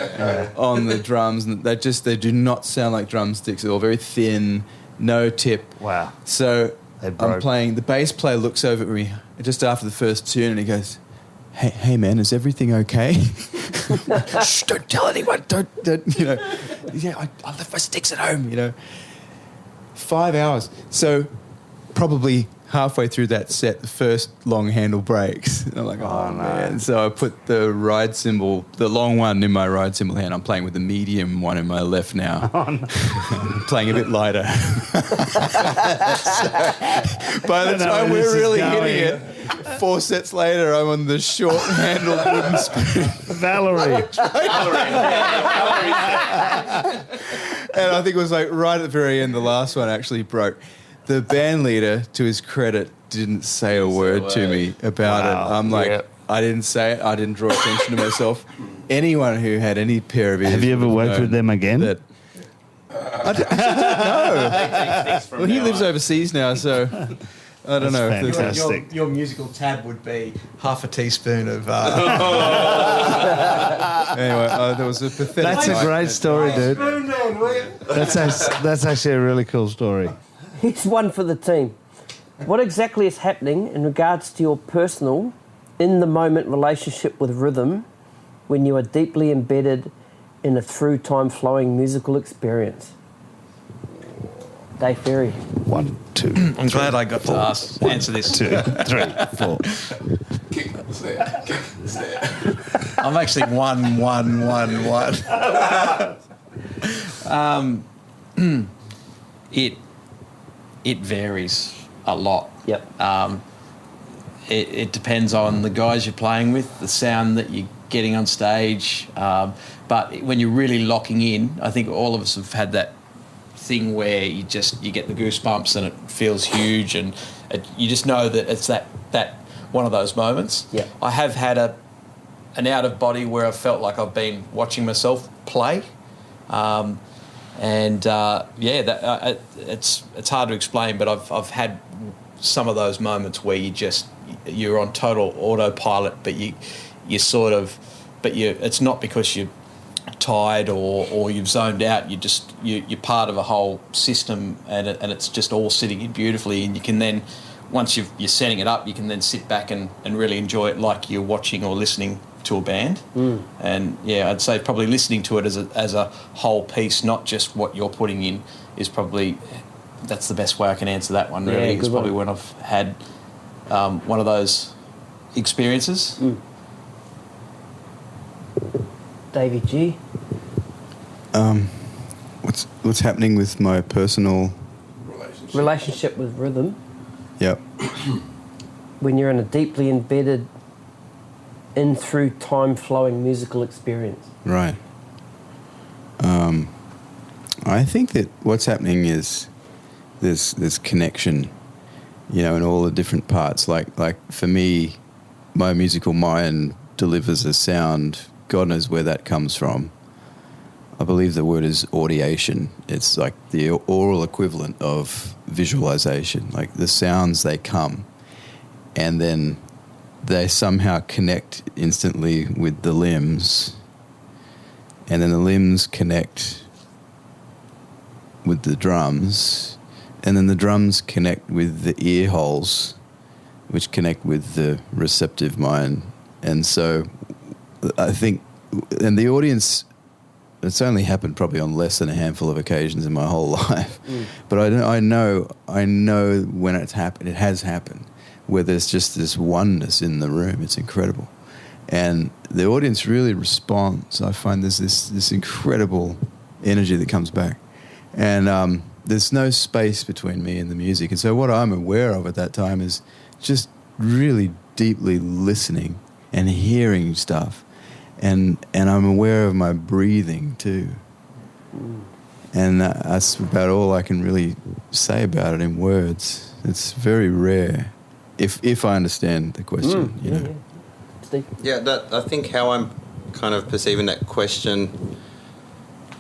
on the drums. And they do not sound like drumsticks at all. Very thin, no tip. Wow. So I'm playing. The bass player looks over at me just after the first tune, and he goes, "Hey man, is everything okay?" Shh! Don't tell anyone. Don't. Yeah, I left my sticks at home. 5 hours. So probably halfway through that set, the first long handle breaks. And I'm like, oh man. So I put the ride cymbal, the long one in my ride cymbal hand. I'm playing with the medium one in my left now. I'm playing a bit lighter. So by the time we're really hitting it, 4 sets later, I'm on the short handled wooden spoon. Valerie. And I think it was right at the very end, the last one actually broke. The band leader, to his credit, didn't say a word to me about it. I'm like, I didn't say it. I didn't draw attention to myself. Anyone who had any pair of ears... Have you ever worked with them again? I don't know. Well, he lives overseas now, so I don't know. Fantastic. Your musical tab would be half a teaspoon of... Anyway, there was a pathetic... That's a great story, dude. That's actually a really cool story. Here's one for the team. What exactly is happening in regards to your personal, in-the-moment relationship with rhythm when you are deeply embedded in a through-time flowing musical experience? Day Ferry. 1, 2. I'm glad I got to answer this. 2, 3, 4. Kick, snare. I'm actually 1, 1, 1, 1. It varies a lot. Yep. It depends on the guys you're playing with, the sound that you're getting on stage. But when you're really locking in, I think all of us have had that thing where you get the goosebumps and it feels huge, and you just know that it's that one of those moments. Yeah. I have had an out of body where I felt like I've been watching myself play. It's hard to explain, but I've had some of those moments where you're on total autopilot, but it's not because you're tired or you've zoned out. You're part of a whole system, and it's just all sitting in beautifully. And you can then, once you're setting it up, you can then sit back and really enjoy it like you're watching or listening to a band. And I'd say probably listening to it as a whole piece, not just what you're putting in, is probably, that's the best way I can answer that one. Really, it's probably when I've had one of those experiences. Davey G. What's happening with my personal Relationship with rhythm Yep. when you're in a deeply embedded in through time flowing musical experience? Right. I think that what's happening is this connection, in all the different parts. Like for me, my musical mind delivers a sound. God knows where that comes from. I believe the word is audiation. It's like the oral equivalent of visualization. Like the sounds, they come, and then they somehow connect instantly with the limbs, and then the limbs connect with the drums, and then the drums connect with the ear holes, which connect with the receptive mind. And so I think, and the audience, it's only happened probably on less than a handful of occasions in my whole life, but I know when it's happened, it has happened, where there's just this oneness in the room. It's incredible. And the audience really responds. I find there's this incredible energy that comes back. And there's no space between me and the music. And so what I'm aware of at that time is just really deeply listening and hearing stuff. And I'm aware of my breathing too. And that's about all I can really say about it in words. It's very rare, if I understand the question. Yeah. Steve? Yeah, I think how I'm kind of perceiving that question,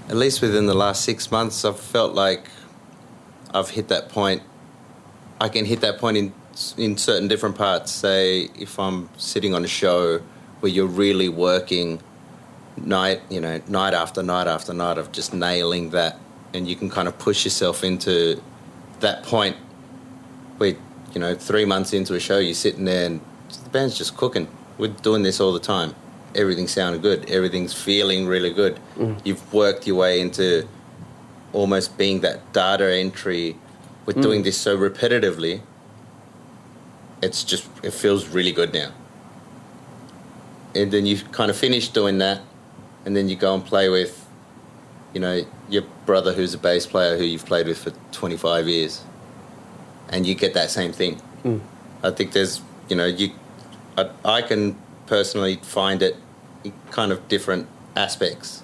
at least within the last 6 months, I've felt like I've hit that point. I can hit that point in certain different parts. Say, if I'm sitting on a show where you're really working night after night after night of just nailing that, and you can kind of push yourself into that point where, 3 months into a show, you're sitting there and the band's just cooking. We're doing this all the time. Everything's sounding good. Everything's feeling really good. You've worked your way into almost being that data entry. We're doing this so repetitively. It feels really good now. And then you kind of finish doing that, and then you go and play with, your brother who's a bass player who you've played with for 25 years, and you get that same thing. I think there's, I can personally find it in kind of different aspects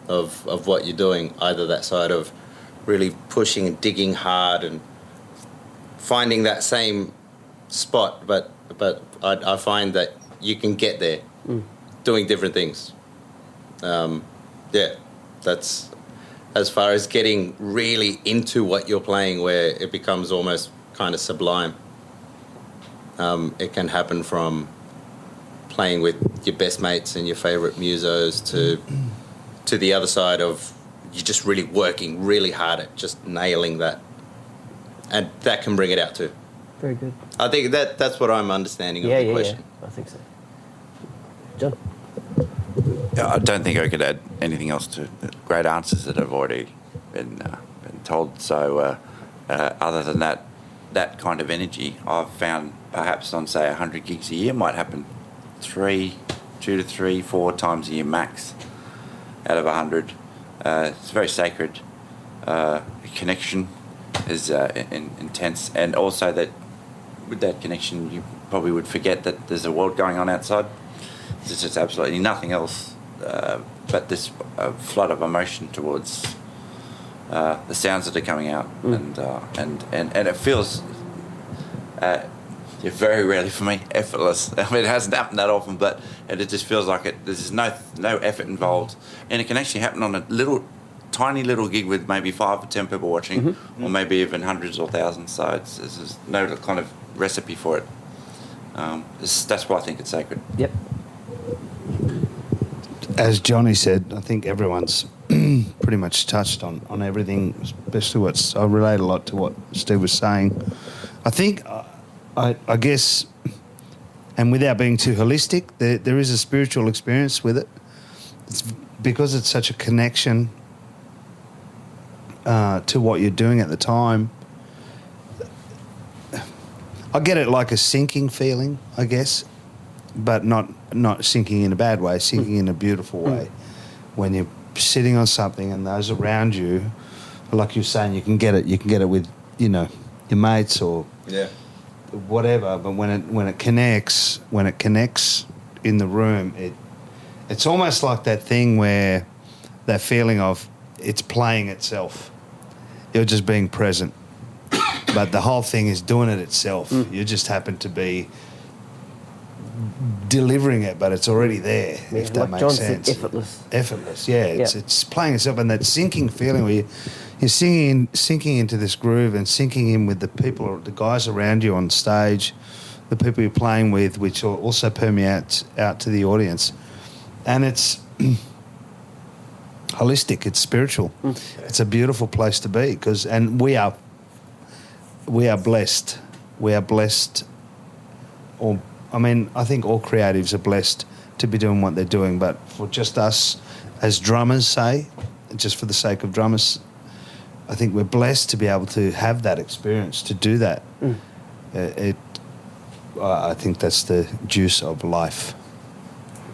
of what you're doing, either that side of really pushing and digging hard and finding that same spot, but I find that you can get there doing different things. That's as far as getting really into what you're playing, where it becomes almost kind of sublime. It can happen from playing with your best mates and your favourite musos to the other side of you're just really working really hard at just nailing that, and that can bring it out too. Very good. I think that's what I'm understanding of the question. Yeah, I think so. John? Yeah, I don't think I could add anything else to the great answers that have already been told. So other than that kind of energy, I've found perhaps on, say, 100 gigs a year might happen 2 to 3, 4 times a year max out of 100. It's very sacred. Connection is intense, and also that with that connection you probably would forget that there's a world going on outside. There's just absolutely nothing else but this flood of emotion towards the sounds that are coming out, and it feels very rarely for me effortless. I mean, it hasn't happened that often, but it just feels like it. There's no effort involved, and it can actually happen on a tiny little gig with maybe 5 or 10 people watching, or maybe even hundreds or thousands. So there's no kind of recipe for it. That's why I think it's sacred. Yep. As Jonnie said, I think everyone's pretty much touched on everything, especially I relate a lot to what Steve was saying. I think, I guess, and without being too holistic, there is a spiritual experience with it. It's because it's such a connection to what you're doing at the time. I get it like a sinking feeling, I guess, but not sinking in a bad way, sinking in a beautiful way. When you're sitting on something and those around you, like you're saying, you can get it with, your mates or whatever. But when it connects in the room, it's almost like that thing where that feeling of it's playing itself. You're just being present. But the whole thing is doing it itself. You just happen to be delivering it, but it's already there, if that like makes John sense. said, effortless. Effortless, yeah. It's playing itself, and that sinking feeling where you're sinking into this groove and sinking in with the people, the guys around you on stage, the people you're playing with, which also permeates out to the audience. And it's holistic, it's spiritual. It's a beautiful place to be, and we are blessed. We are blessed, I think all creatives are blessed to be doing what they're doing, but for just us as drummers, say, just for the sake of drummers, I think we're blessed to be able to have that experience, to do that. I think that's the juice of life,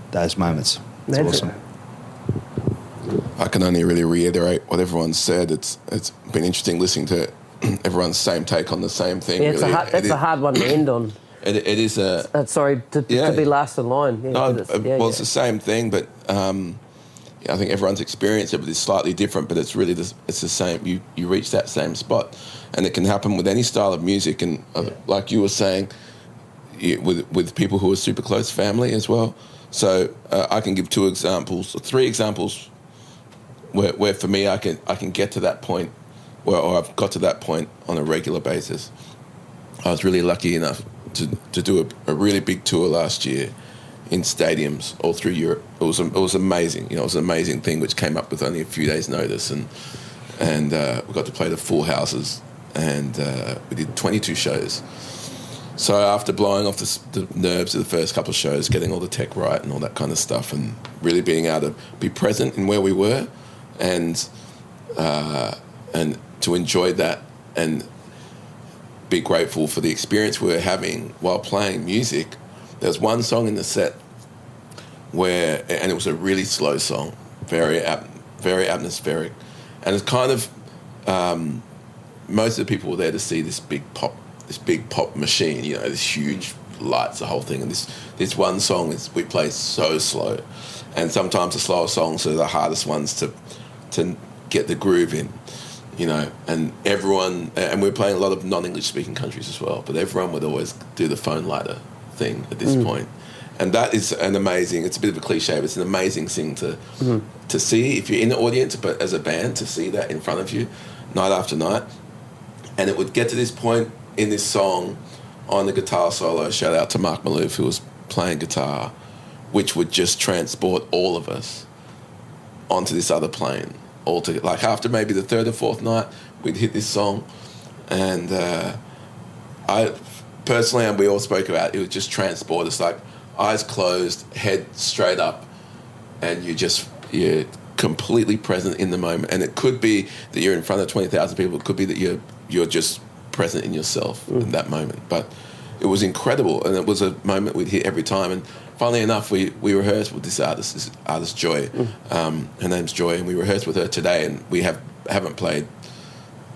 those moments. It's awesome. I can only really reiterate what everyone said. It's been interesting listening to everyone's same take on the same thing. Yeah, really. That's a hard one to end on. It is a... sorry, to be last in line. Yeah, no, it's the same thing, but I think everyone's experience of it is slightly different, but it's really it's the same. You reach that same spot, and it can happen with any style of music. And like you were saying, with people who are super close family as well. So I can give 2 examples, or 3 examples, where for me I can get to that point, or I've got to that point on a regular basis. I was really lucky enough to do a really big tour last year in stadiums all through Europe. It was amazing. It was an amazing thing which came up with only a few days' notice, and we got to play the full houses, and we did 22 shows. So after blowing off the nerves of the first couple of shows, getting all the tech right and all that kind of stuff, and really being able to be present in where we were, and to enjoy that and be grateful for the experience we were having while playing music. There's one song in the set and it was a really slow song, very atmospheric, and it's kind of most of the people were there to see this big pop machine, this huge lights, the whole thing, and this one song we play so slow, and sometimes the slower songs are the hardest ones to get the groove in. And everyone, and we're playing a lot of non-English speaking countries as well, but everyone would always do the phone lighter thing at this point. And that is it's a bit of a cliche, but it's an amazing thing to see if you're in the audience, but as a band, to see that in front of you night after night. And it would get to this point in this song on the guitar solo, shout out to Mark Malouf, who was playing guitar, which would just transport all of us onto this other plane all together. Like after maybe the third or fourth night, we'd hit this song, and I personally, and we all spoke about it, would just transport us, like eyes closed, head straight up, and you're completely present in the moment. And it could be that you're in front of 20,000 people. It could be that you're just present in yourself in that moment. But it was incredible, and it was a moment we'd hit every time. And funnily enough, we rehearsed with this artist Joy. Her name's Joy, and we rehearsed with her today, and we haven't played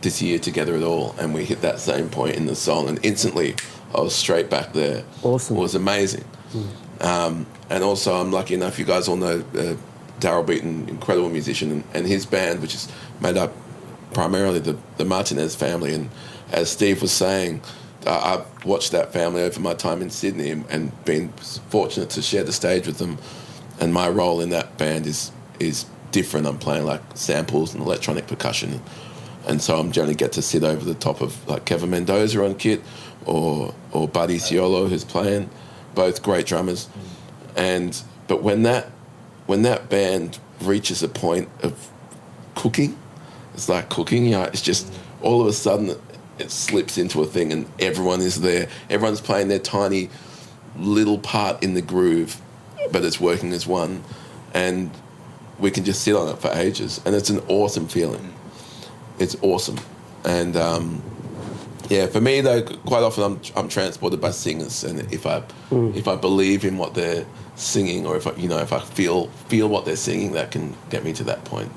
this year together at all. And we hit that same point in the song, and instantly I was straight back there. Awesome. It was amazing. And also, I'm lucky enough, you guys all know Daryl Beaton, incredible musician, and his band, which is made up primarily the Martinez family. And as Steve was saying, I've watched that family over my time in Sydney and been fortunate to share the stage with them. And my role in that band is different. I'm playing like samples and electronic percussion. And so I'm generally get to sit over the top of like Kevin Mendoza on kit or Buddy Ciolo, who's playing, both great drummers. But when that band reaches a point of cooking, it's like cooking, it's just all of a sudden it slips into a thing and everyone is there. Everyone's playing their tiny little part in the groove, but it's working as one, and we can just sit on it for ages, and it's an awesome feeling. It's awesome. And for me though, quite often I'm transported by singers, and if I believe in what they're singing, or if I feel what they're singing, that can get me to that point.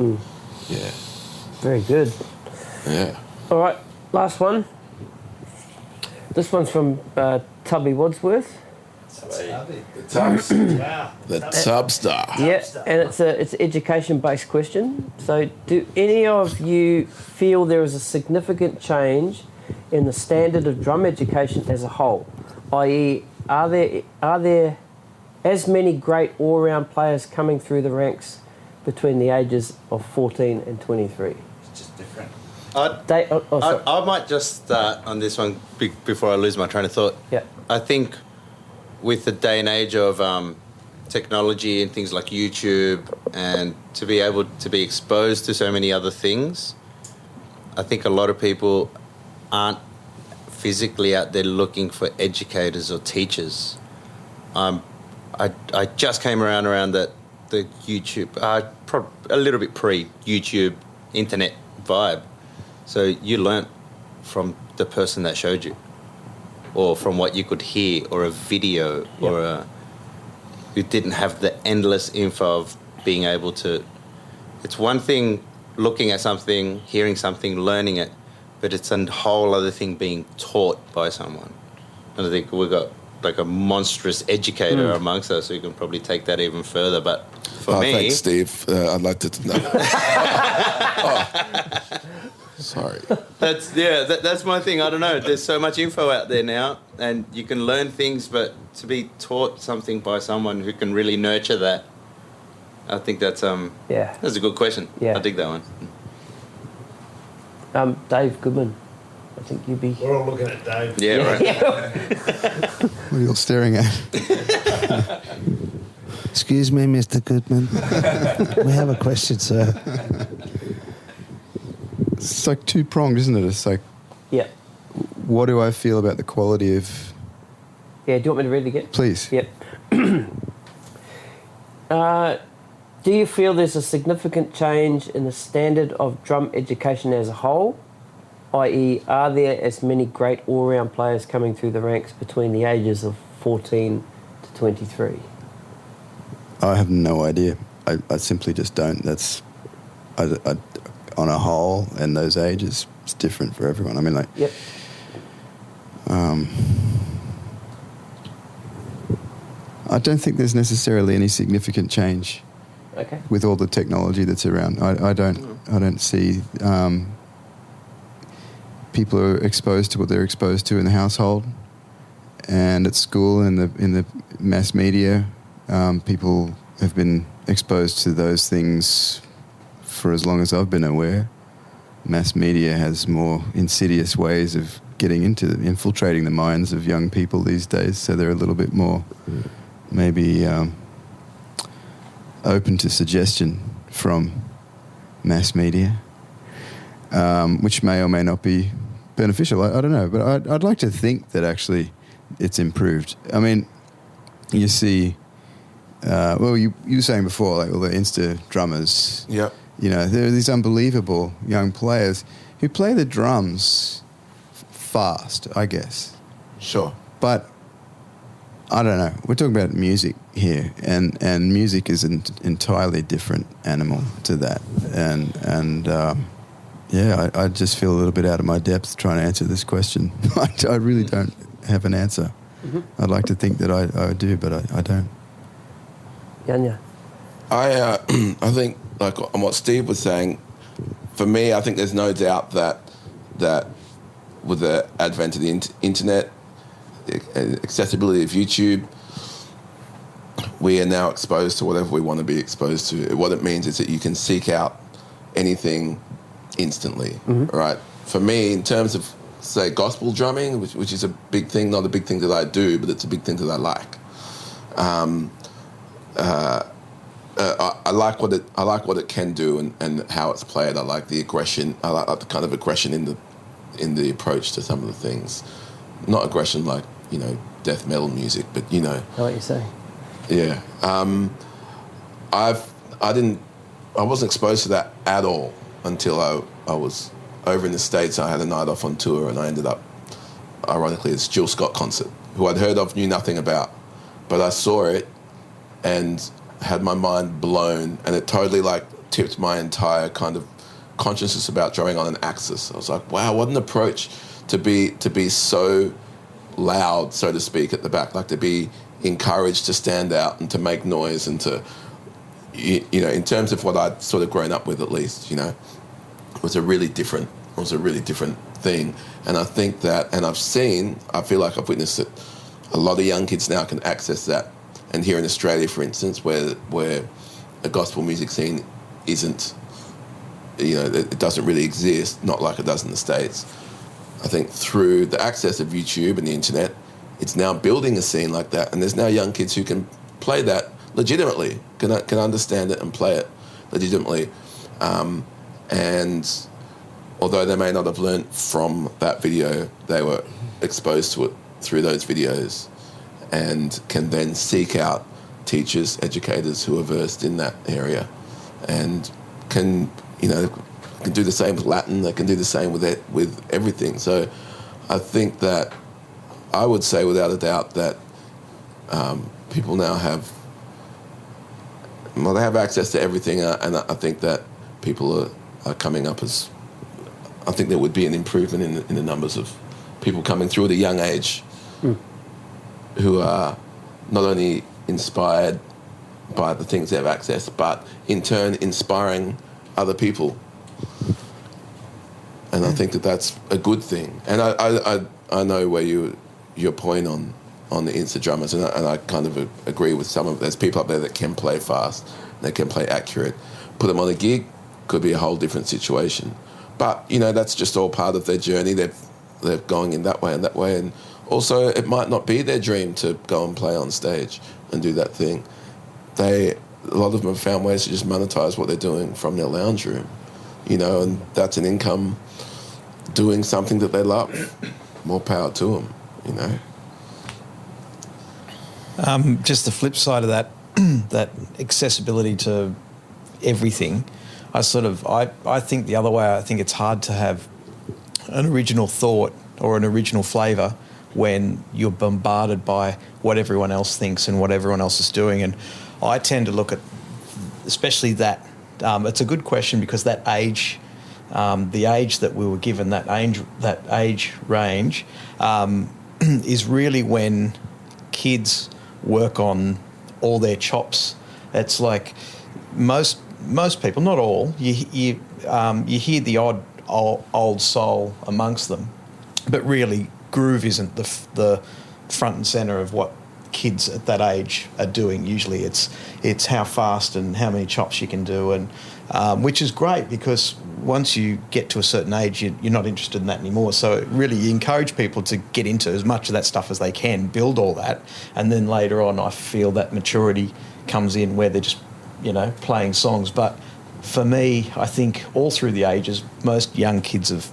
Yeah. Very good. Yeah. All right, last one. This one's from Tubby Wadsworth. The Tub Star. Yeah, and it's an education-based question. So, do any of you feel there is a significant change in the standard of drum education as a whole? I.e., are there as many great all-round players coming through the ranks between the ages of 14 and 23? It's just different. I might just start on this one before I lose my train of thought. Yeah. I think with the day and age of technology and things like YouTube, and to be able to be exposed to so many other things, I think a lot of people aren't physically out there looking for educators or teachers. I just came around the YouTube, a little bit pre-YouTube internet vibe. So you learnt from the person that showed you, or from what you could hear, or a video, or you didn't have the endless info of being able to. It's one thing looking at something, hearing something, learning it, but it's a whole other thing being taught by someone. And I think we've got like a monstrous educator amongst us who can probably take that even further. But for me, thanks, Steve. I'd like to know. Sorry. That's my thing. I don't know. There's so much info out there now, and you can learn things, but to be taught something by someone who can really nurture that, I think that's that's a good question. Yeah. I dig that one. Dave Goodman, I think you'd be. We're all looking at Dave. Yeah, right. What are you all staring at? Excuse me, Mr. Goodman. We have a question, sir. It's like two-pronged, isn't it? It's like, what do I feel about the quality of... Yeah, do you want me to read it again? Please. Yep. Do you feel there's a significant change in the standard of drum education as a whole? I.e., are there as many great all-round players coming through the ranks between the ages of 14 to 23? I have no idea. I simply just don't. That's... on a whole, and those ages, it's different for everyone. I mean, like... Yep. I don't think there's necessarily any significant change. Okay. With all the technology that's around. I don't see people are exposed to what they're exposed to in the household and at school and in the mass media. People have been exposed to those things for as long as I've been aware. Mass media has more insidious ways of infiltrating the minds of young people these days, so they're a little bit more maybe open to suggestion from mass media, which may or may not be beneficial. I don't know, but I'd like to think that actually it's improved. I mean, you see, you were saying before, like all the Insta drummers. Yeah. You know, there are these unbelievable young players who play the drums fast, I guess. Sure. But I don't know. We're talking about music here, and music is an entirely different animal to that. I just feel a little bit out of my depth trying to answer this question. I really don't have an answer. Mm-hmm. I'd like to think that I do, but I don't. Yanya. I think, like on what Steve was saying, for me, I think there's no doubt that with the advent of the internet, the accessibility of YouTube, we are now exposed to whatever we want to be exposed to. What it means is that you can seek out anything instantly, right? For me, in terms of, say, gospel drumming, which is a big thing, not a big thing that I do, but it's a big thing that I like. I like what it can do and how it's played. I like the aggression. I like the kind of aggression in the approach to some of the things. Not aggression like, you know, death metal music, but you know. I know what you're saying. Yeah. I wasn't exposed to that at all until I was over in the States. I had a night off on tour and I ended up, ironically, at this Jill Scott concert, who I'd heard of, knew nothing about. But I saw it and had my mind blown, and it totally like tipped my entire kind of consciousness about drumming on an axis. I was like, wow, what an approach to be so loud, so to speak, at the back, like to be encouraged to stand out and to make noise and to, you know, in terms of what I'd sort of grown up with, at least, you know, it was a really different thing. And I think that, and I feel like I've witnessed it, a lot of young kids now can access that. And here in Australia, for instance, where a gospel music scene isn't, you know, it doesn't really exist, not like it does in the States. I think through the access of YouTube and the internet, it's now building a scene like that. And there's now young kids who can play that legitimately, can understand it and play it legitimately. And although they may not have learnt from that video, they were exposed to it through those videos, and can then seek out teachers, educators who are versed in that area, and can do the same with Latin. They can do the same with everything. So I think that I would say without a doubt that people now have access to everything, and I think that people are coming up as, I think there would be an improvement in the numbers of people coming through at a young age who are not only inspired by the things they have access, but in turn inspiring other people. And I think that that's a good thing. And I know where your point on the Insta drummers, and I kind of agree with some of. There's people up there that can play fast, they can play accurate. Put them on a gig, could be a whole different situation. But you know, that's just all part of their journey. They're going in that way and that way, and also it might not be their dream to go and play on stage and do that thing. A lot of them have found ways to just monetize what they're doing from their lounge room, you know, and that's an income doing something that they love. More power to them, you know. Just the flip side of that, that accessibility to everything, I think the other way. I think it's hard to have an original thought or an original flavour when you're bombarded by what everyone else thinks and what everyone else is doing. And I tend to look at, especially that, it's a good question because that age, the age that we were given, that age range, is really when kids work on all their chops. It's like most people, not all, you hear the odd old soul amongst them, but really groove isn't the front and centre of what kids at that age are doing. Usually it's how fast and how many chops you can do, and which is great because once you get to a certain age, you're not interested in that anymore. So really you encourage people to get into as much of that stuff as they can, build all that, and then later on I feel that maturity comes in where they're just, you know, playing songs. But for me, I think all through the ages, most young kids have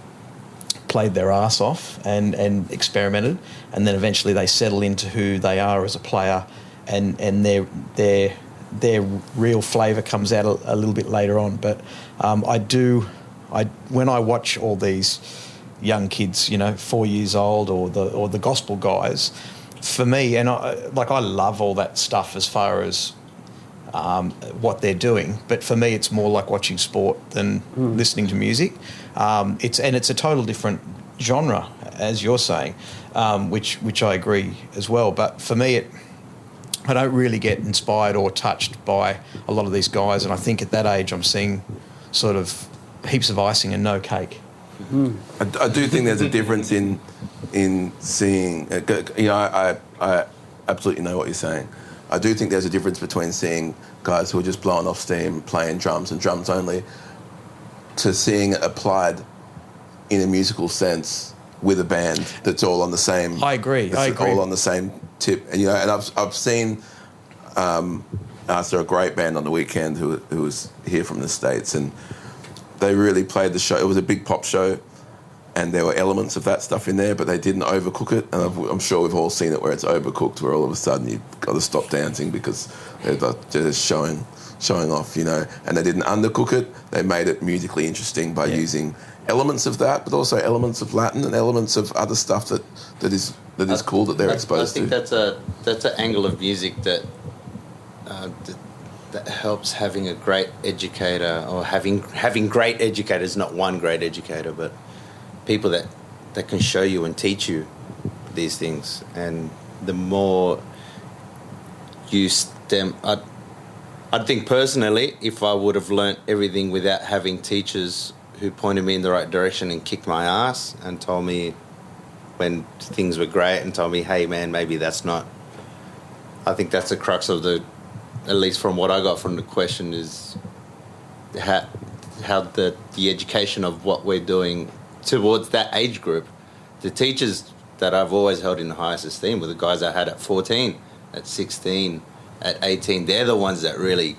played their ass off and experimented, and then eventually they settle into who they are as a player, and their real flavour comes out a little bit later on. But when I watch all these young kids, 4 years old, or the gospel guys, for me, and I love all that stuff as far as what they're doing, but for me it's more like watching sport than listening to music. It's a total different genre, as you're saying, which I agree as well. But for me, I don't really get inspired or touched by a lot of these guys, and I think at that age I'm seeing sort of heaps of icing and no cake. I do think there's a difference in seeing. I absolutely know what you're saying. I do think there's a difference between seeing guys who are just blowing off steam, playing drums and drums only, to seeing it applied in a musical sense with a band that's all on the same. I agree. All on the same tip, and I've seen. I saw a great band on the weekend who was here from the States, and they really played the show. It was a big pop show, and there were elements of that stuff in there, but they didn't overcook it. And I'm sure we've all seen it where it's overcooked, where all of a sudden you've got to stop dancing because they're just showing off, And they didn't undercook it. They made it musically interesting by using elements of that, but also elements of Latin and elements of other stuff that is cool that they're exposed to. I think that's an angle of music that helps having a great educator, or having great educators, not one great educator, but people that can show you and teach you these things. And the more you stem, I'd think personally, if I would have learnt everything without having teachers who pointed me in the right direction and kicked my ass and told me when things were great and told me, hey man, maybe that's not. I think that's the crux of at least from what I got from the question, is how the education of what we're doing towards that age group. The teachers that I've always held in the highest esteem were the guys I had at 14, at 16, at 18. They're the ones that really,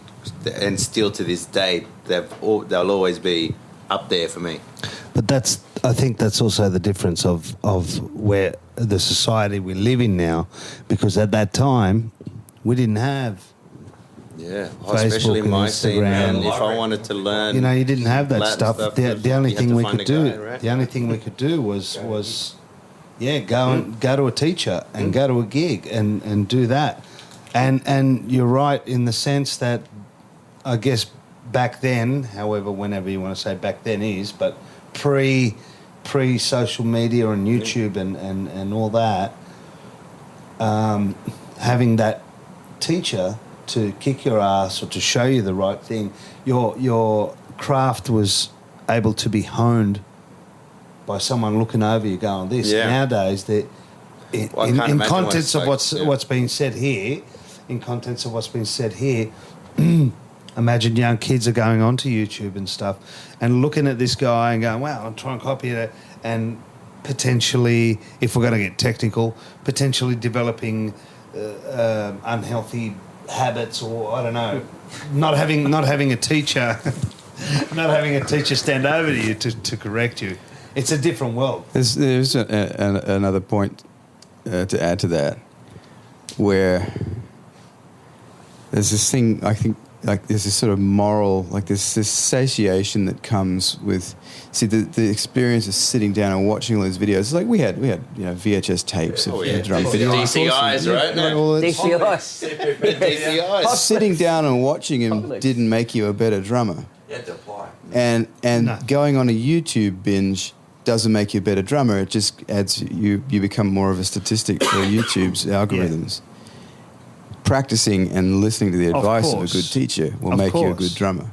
and still to this day, they'll always be up there for me. But I think that's also the difference of where the society we live in now, because at that time we didn't have especially in my scene, Instagram. man. If I wanted to learn, you didn't have that Latin stuff. The only thing we could do, right? the only thing we could do was go to a teacher and go to a gig and do that. And you're right in the sense that I guess back then, however, whenever you want to say back then is, but pre social media and YouTube and all that, having that teacher to kick your ass or to show you the right thing, your craft was able to be honed by someone looking over you going, this. Nowadays, in contents of what's being said here, imagine young kids are going onto YouTube and stuff and looking at this guy and going, wow, I'm trying to copy it, and potentially, if we're going to get technical, potentially developing unhealthy habits, or I don't know, not having a teacher stand over to you to correct you. It's a different world. There's another point to add to that, where there's this thing, I think, like there's this sort of moral, like this satiation that comes with, the experience of sitting down and watching all those videos. It's like we had VHS tapes of drum videos. DCIs, right? DCIs. Sitting down and watching him didn't make you a better drummer. You had to apply. And going on a YouTube binge doesn't make you a better drummer. It just adds, you become more of a statistic for YouTube's algorithms. Yeah. Practicing and listening to the advice of a good teacher will make you a good drummer.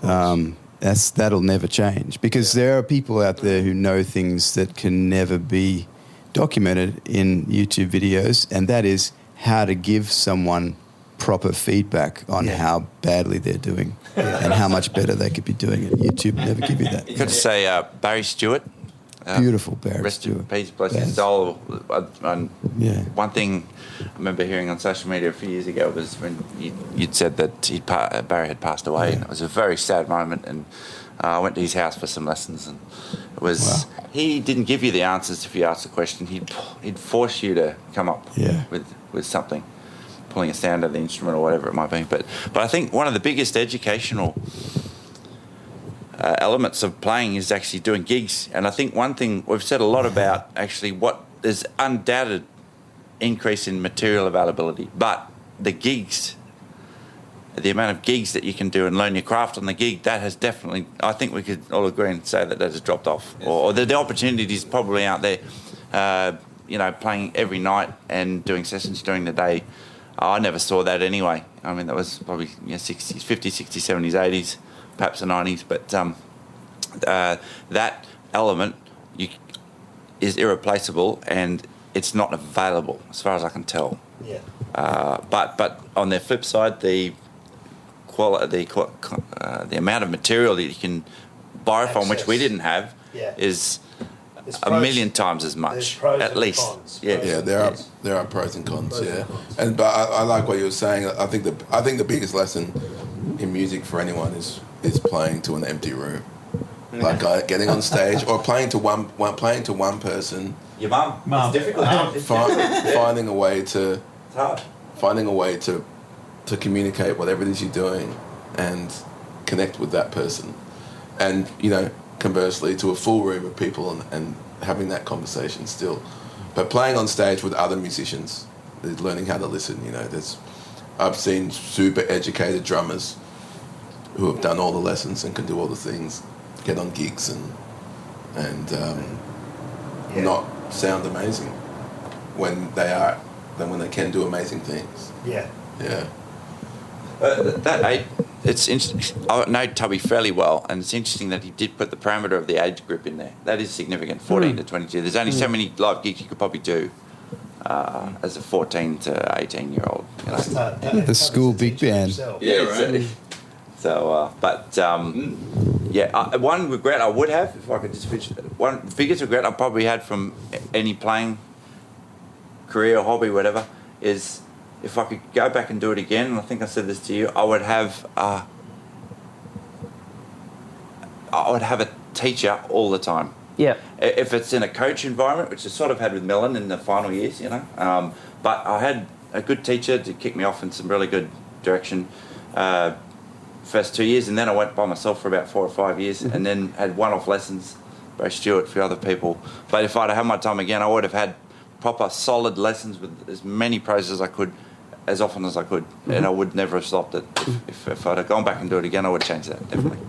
That'll never change, because there are people out there who know things that can never be documented in YouTube videos, and that is how to give someone proper feedback on how badly they're doing and how much better they could be doing it. YouTube will never give you that. You've got to say Barry Stewart, Beautiful Barrett Rest in Stewart. peace, bless his Baz. soul. Yeah. One thing I remember hearing on social media a few years ago was when you'd said that Barry had passed away, and it was a very sad moment. And I went to his house for some lessons, and it was he didn't give you the answers if you asked a question. He'd force you to come up with something, pulling a sound of the instrument or whatever it might be. But I think one of the biggest educational elements of playing is actually doing gigs. And I think one thing we've said a lot about actually what is undoubted increase in material availability, but the gigs, the amount of gigs that you can do and learn your craft on the gig, that has definitely, I think we could all agree and say that has dropped off. Yes. Or the opportunities probably aren't there. Playing every night and doing sessions during the day, I never saw that anyway. I mean, that was probably 60s, 50s, 60s, 70s, 80s, perhaps the 90s. But that element is irreplaceable and it's not available as far as I can tell. Yeah. But on the flip side, the amount of material that you can borrow from, which we didn't have, is a million times as much, at least. Yeah, there are pros and cons. But I like what you were saying. I think the biggest lesson in music for anyone is playing to an empty room, like getting on stage or playing to one person. Your mum. It's difficult. Finding a way to. It's hard. Finding a way to communicate whatever it is you're doing and connect with that person, and conversely to a full room of people and having that conversation still. But playing on stage with other musicians, learning how to listen. I've seen super educated drummers who have done all the lessons and can do all the things, get on gigs and not sound amazing when they can do amazing things. Yeah. It's interesting. I know Tubby fairly well, and it's interesting that he did put the parameter of the age group in there. That is significant, 14 to 22. There's only so many live gigs you could probably do as a 14 to 18-year-old. The school big band. Yeah, right. So, one regret I would have, if I could just finish, one biggest regret I probably had from any playing career or hobby, whatever, is if I could go back and do it again, and I think I said this to you, I would have a teacher all the time. Yeah. If it's in a coach environment, which I sort of had with Mellon in the final years, but I had a good teacher to kick me off in some really good direction first 2 years, and then I went by myself for about 4 or 5 years, and then had one-off lessons, Barry Stewart, for other people. But if I'd had my time again, I would have had proper solid lessons with as many pros as I could, as often as I could, and I would never have stopped it. If I'd have gone back and do it again, I would change that, definitely.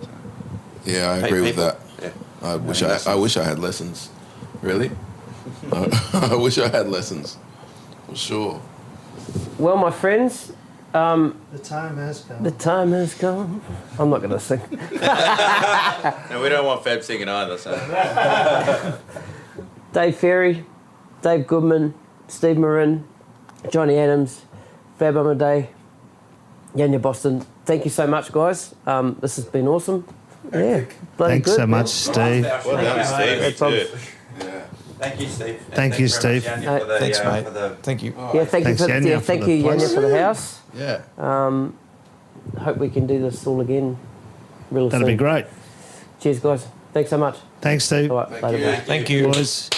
Yeah, I agree with that. Yeah. I wish I had lessons. Really? I wish I had lessons. For sure. Well, my friends, The time has come. the time has come. I'm not going to sing. No, we don't want Fab singing either, so. Dave Ferry, Dave Goodman, Steve Marin, Jonnie Adams, Fab Omodei, Yanya Boston. Thank you so much, guys. This has been awesome. Yeah, bloody Thanks good. so much, Steve. Well done, Steve. Yeah. Thank you, Steve. Thank you, Steve. Thanks, mate. Thank you. Yeah, thank Thanks, you for Yanya, for thank the you, Yanya, place. for the house. Yeah. Hope we can do this all again real soon. That'd be great. Cheers, guys. Thanks so much. Thanks, Steve. All right, later. you. Thank you. Boys.